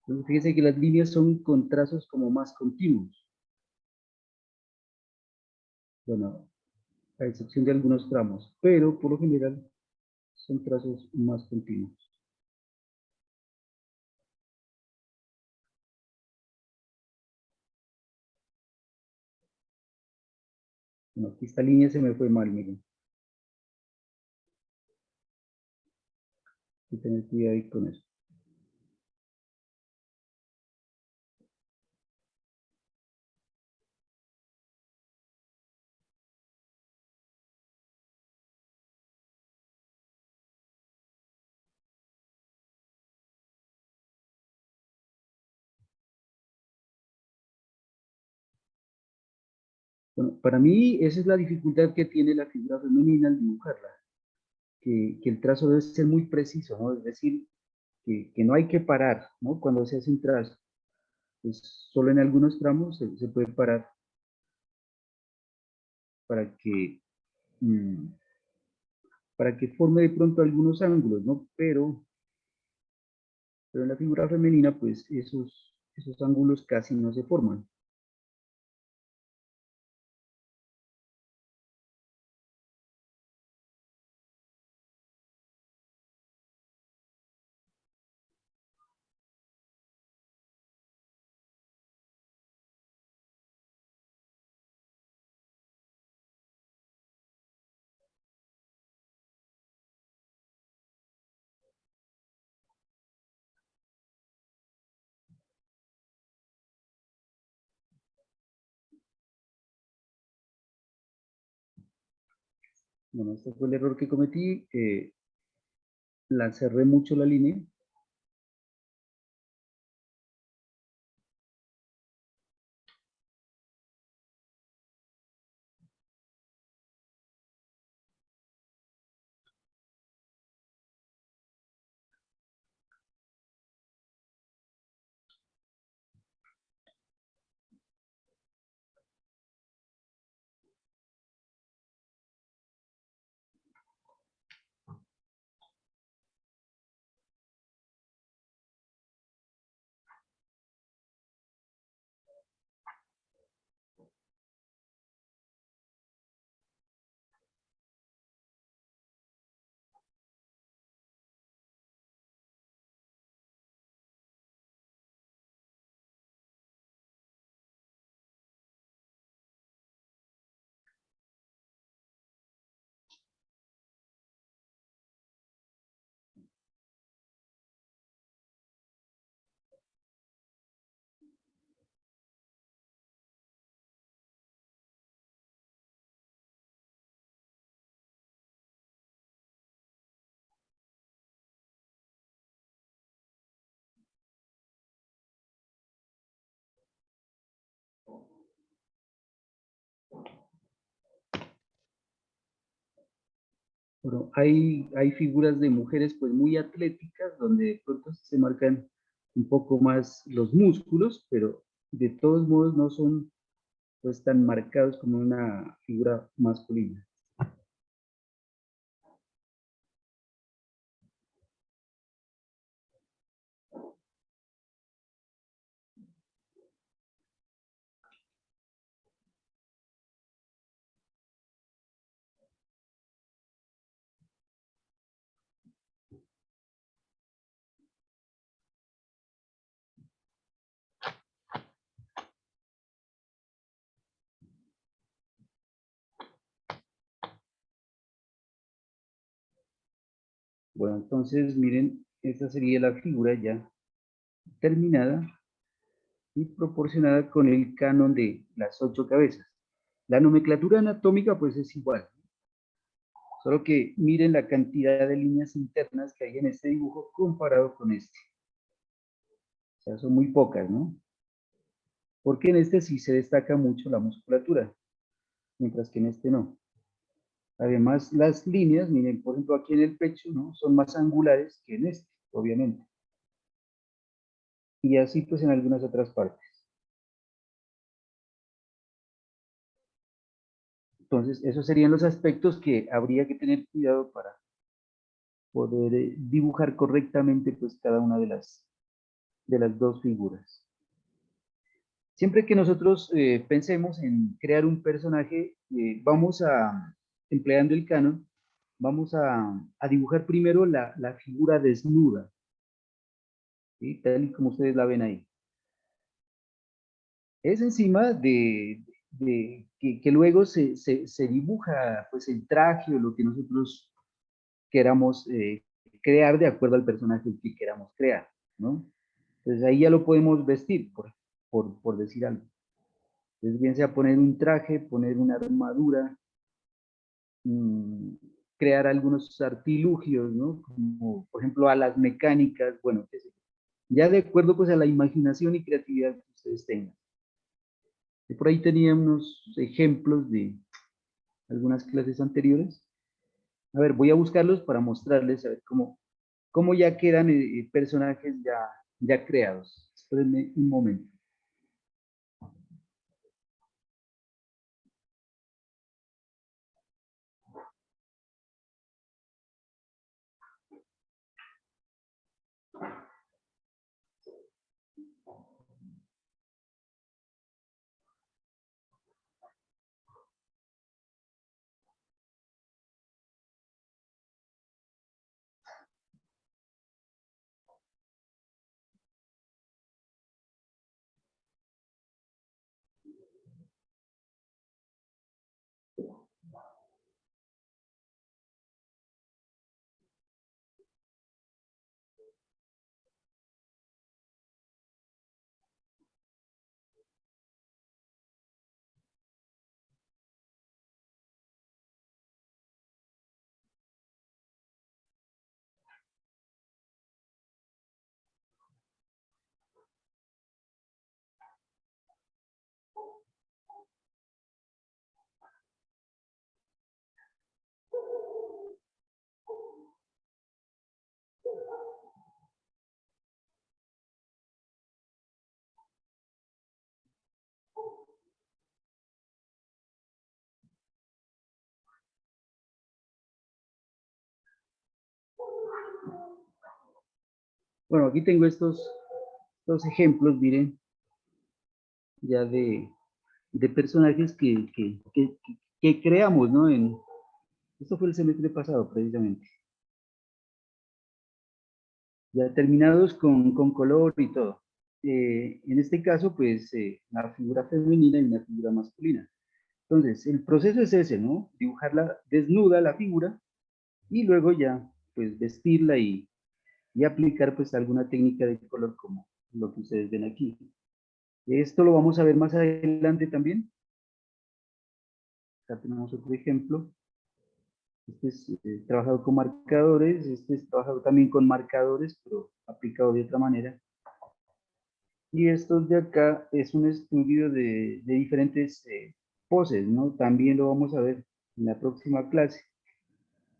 Entonces, fíjense que las líneas son con trazos como más continuos. Bueno, a excepción de algunos tramos, pero por lo general son trazos más continuos. Bueno, aquí esta línea se me fue mal, miren. Hay que tener cuidado ahí con eso. Bueno, para mí esa es la dificultad que tiene la figura femenina al dibujarla, que el trazo debe ser muy preciso, ¿no? Es decir, que no hay que parar, ¿no? Cuando se hace un trazo, pues solo en algunos tramos se puede parar para que, mm, para que forme de pronto algunos ángulos, ¿no? Pero en la figura femenina, pues esos ángulos casi no se forman. Bueno, este fue el error que cometí, la cerré mucho la línea. Bueno, hay figuras de mujeres pues muy atléticas donde de pronto se marcan un poco más los músculos, pero de todos modos no son pues tan marcados como una figura masculina. Bueno, entonces miren, esta sería la figura ya terminada y proporcionada con el canon de las 8 cabezas. La nomenclatura anatómica pues es igual, solo que miren la cantidad de líneas internas que hay en este dibujo comparado con este. O sea, son muy pocas, ¿no? Porque en este sí se destaca mucho la musculatura, mientras que en este no. Además, las líneas, miren, por ejemplo, aquí en el pecho, ¿no? Son más angulares que en este, obviamente. Y así pues en algunas otras partes. Entonces, esos serían los aspectos que habría que tener cuidado para poder dibujar correctamente pues cada una de las dos figuras. Siempre que nosotros pensemos en crear un personaje, vamos a, empleando el canon, vamos a dibujar primero la figura desnuda, ¿sí? Tal y como ustedes la ven ahí. Es encima de que luego se dibuja pues el traje o lo que nosotros queramos crear de acuerdo al personaje que queramos crear, ¿no? Entonces ahí ya lo podemos vestir, por decir algo. Entonces bien sea poner un traje, poner una armadura, mmm, crear algunos artilugios, ¿no? Como por ejemplo alas mecánicas, bueno, qué sé yo. Ya de acuerdo pues a la imaginación y creatividad que ustedes tengan. Y por ahí tenía unos ejemplos de algunas clases anteriores. A ver, voy a buscarlos para mostrarles a ver cómo ya quedan personajes ya creados. Espérenme un momento. Bueno, aquí tengo estos ejemplos, miren, ya de personajes que creamos, ¿no? Esto fue el semestre pasado, precisamente. Ya terminados con color y todo. En este caso, pues, una figura femenina y una figura masculina. Entonces, el proceso es ese, ¿no? Dibujarla desnuda la figura y luego ya, pues, vestirla y aplicar, pues, alguna técnica de color como lo que ustedes ven aquí. Esto lo vamos a ver más adelante también. Acá tenemos otro ejemplo. Este es trabajado con marcadores, este es trabajado también con marcadores, pero aplicado de otra manera. Y estos de acá es un estudio de diferentes poses, ¿no? También lo vamos a ver en la próxima clase.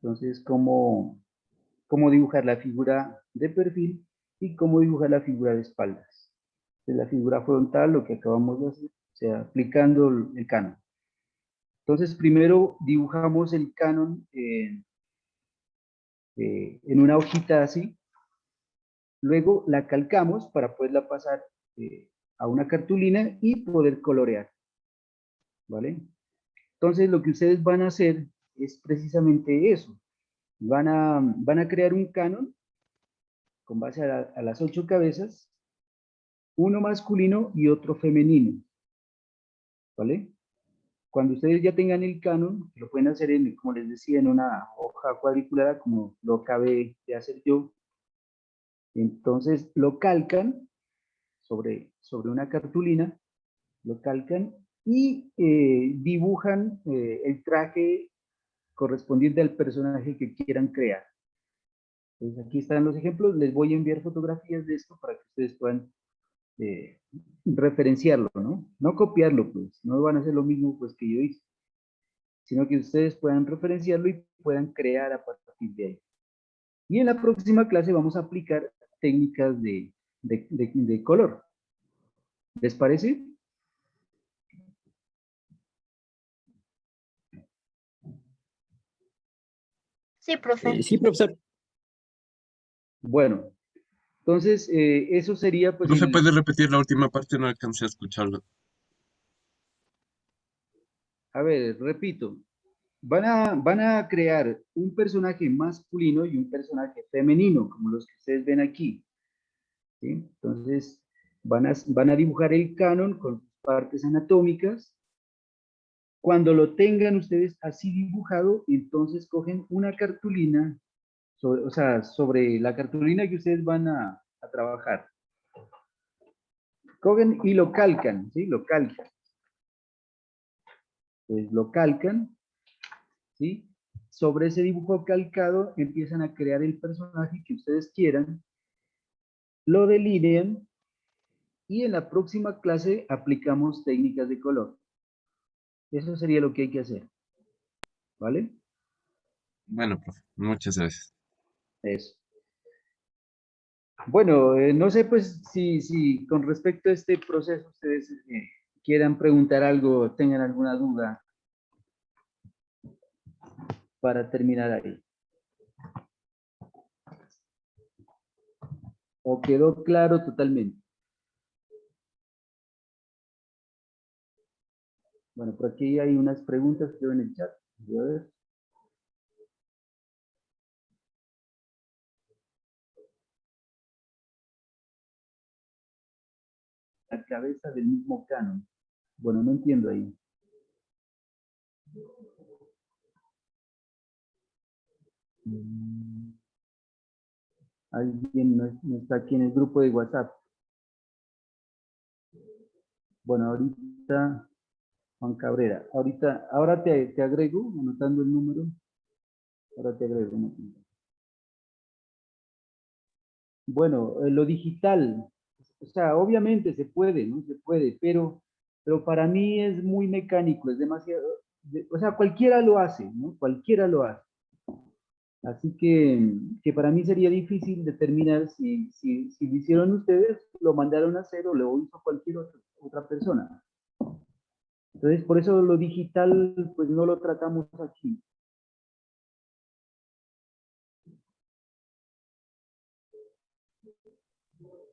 Entonces, cómo dibujar la figura de perfil y cómo dibujar la figura de espaldas. De la figura frontal, lo que acabamos de hacer, o sea, aplicando el canon. Entonces, primero dibujamos el canon en una hojita así, luego la calcamos para poderla pasar a una cartulina y poder colorear, ¿vale? Entonces, lo que ustedes van a hacer es precisamente eso. Van a crear un canon con base a las 8 cabezas, uno masculino y otro femenino, ¿vale? Cuando ustedes ya tengan el canon, lo pueden hacer, como les decía, en una hoja cuadriculada, como lo acabé de hacer yo. Entonces lo calcan sobre una cartulina, lo calcan y dibujan el traje correspondiente al personaje que quieran crear. Entonces aquí están los ejemplos, les voy a enviar fotografías de esto para que ustedes puedan referenciarlo, ¿no? No copiarlo, pues, no van a hacer lo mismo pues que yo hice, sino que ustedes puedan referenciarlo y puedan crear a partir de ahí. Y en la próxima clase vamos a aplicar técnicas de color. ¿Les parece? Sí, profe. Sí, profesor. Bueno, entonces eso sería pues Profe, ¿puede repetir la última parte? No alcancé a escucharlo. a ver, repito, van a crear un personaje masculino y un personaje femenino, como los que ustedes ven aquí, ¿sí? Entonces, van a dibujar el canon con partes anatómicas. Cuando lo tengan ustedes así dibujado, entonces cogen una cartulina, o sea, sobre la cartulina que ustedes van a trabajar. Cogen y lo calcan, ¿sí? Lo calcan. Pues lo calcan, ¿sí? Sobre ese dibujo calcado empiezan a crear el personaje que ustedes quieran, lo delinean y en la próxima clase aplicamos técnicas de color. Eso sería lo que hay que hacer, ¿vale? Bueno, profe, muchas gracias. Eso. Bueno, no sé pues si con respecto a este proceso ustedes quieran preguntar algo, tengan alguna duda para terminar ahí. ¿O quedó claro totalmente? Bueno, por aquí hay unas preguntas que veo en el chat. Voy a ver. La cabeza del mismo canon. Bueno, no entiendo ahí. Alguien no está aquí en el grupo de WhatsApp. Bueno, ahorita, Juan Cabrera, ahora te agrego, anotando el número. Ahora te agrego. Bueno, lo digital, o sea, obviamente se puede, ¿no? Se puede, pero para mí es muy mecánico, es demasiado, o sea, cualquiera lo hace, ¿no? Cualquiera lo hace. Así que para mí sería difícil determinar si lo hicieron ustedes, lo mandaron a hacer o lo hizo cualquier otra persona. Entonces, por eso lo digital, pues no lo tratamos aquí.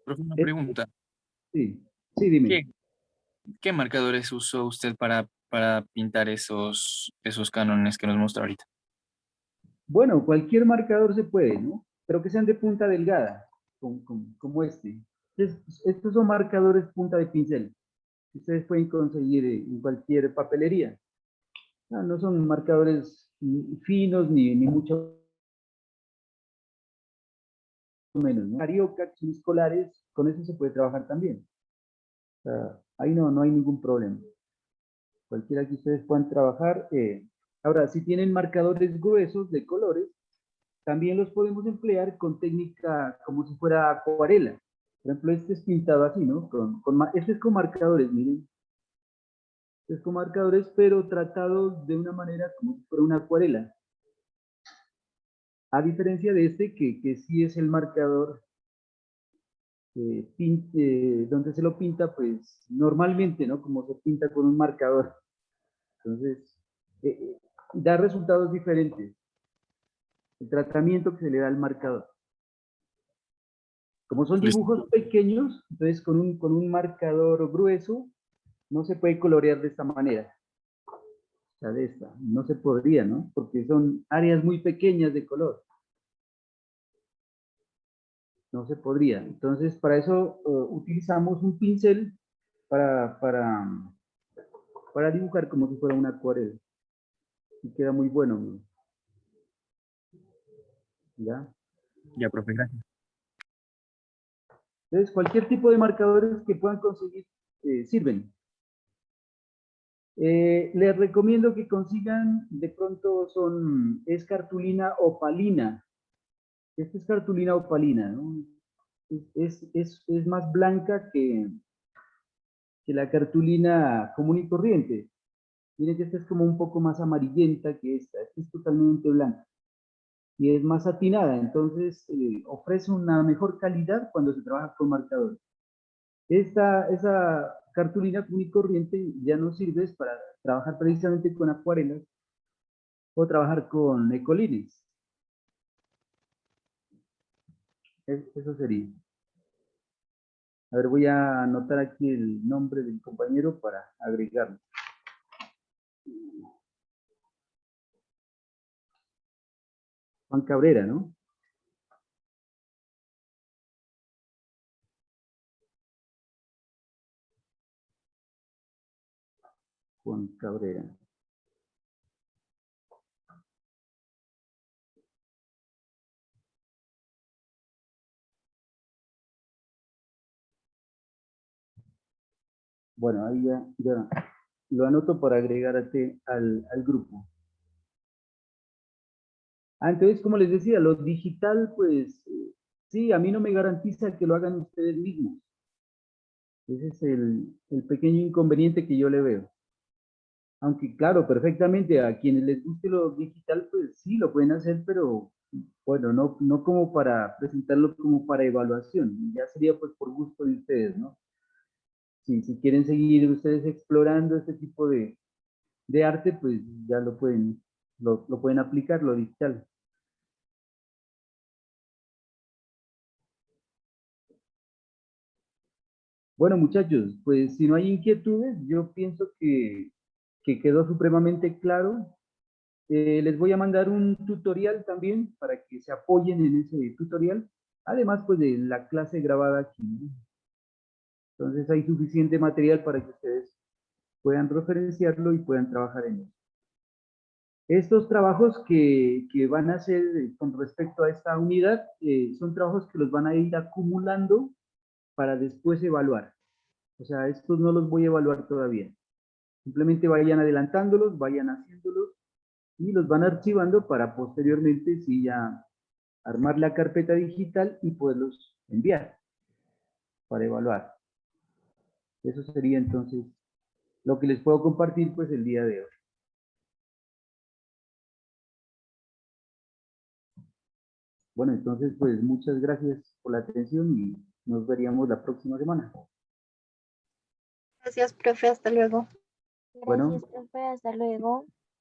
Profe, una pregunta. Sí, sí, dime. ¿Qué marcadores usó usted para pintar esos cánones que nos muestra ahorita? Bueno, cualquier marcador se puede, ¿no? Pero que sean de punta delgada, como este. Estos son marcadores punta de pincel, que ustedes pueden conseguir en cualquier papelería. No son marcadores finos ni mucho menos, ¿no? Carioca, que son escolares, con eso se puede trabajar también. O sea, ahí no hay ningún problema. Cualquiera que ustedes puedan trabajar. Ahora, si tienen marcadores gruesos de colores, también los podemos emplear con técnica como si fuera acuarela. Por ejemplo, este es pintado así, ¿no? Este es con marcadores, miren. Este es con marcadores, pero tratado de una manera como si fuera una acuarela. A diferencia de este, que sí es el marcador donde se lo pinta, pues normalmente, ¿no? Como se pinta con un marcador. Entonces, da resultados diferentes. El tratamiento que se le da al marcador. Como son Listo. dibujos pequeños, entonces con un marcador grueso no se puede colorear de esta manera. O sea, de esta. No se podría, ¿no? Porque son áreas muy pequeñas de color. No se podría. Entonces, para eso utilizamos un pincel para dibujar como si fuera una acuarela. Y queda muy bueno, ¿no? ¿Ya? Ya, profe, gracias. Entonces, cualquier tipo de marcadores que puedan conseguir sirven. Les recomiendo que consigan, de pronto es cartulina opalina. Esta es cartulina opalina, ¿no? Es más blanca que la cartulina común y corriente. Miren que esta es como un poco más amarillenta que esta. Esta es totalmente blanca. Y es más satinada, entonces ofrece una mejor calidad cuando se trabaja con marcadores. Esa cartulina común y corriente ya no sirve para trabajar precisamente con acuarelas o trabajar con ecolines. Eso sería. A ver, voy a anotar aquí el nombre del compañero para agregarlo. Juan Cabrera, ¿no? Juan Cabrera. Bueno, ahí ya lo anoto para agregarte al grupo. Entonces, como les decía, lo digital, pues, sí, a mí no me garantiza que lo hagan ustedes mismos. Ese es el pequeño inconveniente que yo le veo. Aunque, claro, perfectamente, a quienes les guste lo digital, pues sí, lo pueden hacer, pero bueno, no como para presentarlo como para evaluación. Ya sería pues por gusto de ustedes, ¿no? Si quieren seguir ustedes explorando este tipo de arte, pues ya lo pueden aplicar, lo digital. Bueno, muchachos, pues si no hay inquietudes, yo pienso que quedó supremamente claro. Les voy a mandar un tutorial también para que se apoyen en ese tutorial, además pues de la clase grabada aquí, ¿no? Entonces hay suficiente material para que ustedes puedan referenciarlo y puedan trabajar en él. Estos trabajos que van a hacer con respecto a esta unidad son trabajos que los van a ir acumulando para después evaluar. O sea, estos no los voy a evaluar todavía. Simplemente vayan adelantándolos, vayan haciéndolos y los van archivando para posteriormente sí ya armar la carpeta digital y poderlos enviar para evaluar. Eso sería entonces lo que les puedo compartir pues el día de hoy. Bueno, entonces pues muchas gracias por la atención y nos veríamos la próxima semana. Gracias, profe. Hasta luego. Bueno. Gracias, profe. Hasta luego.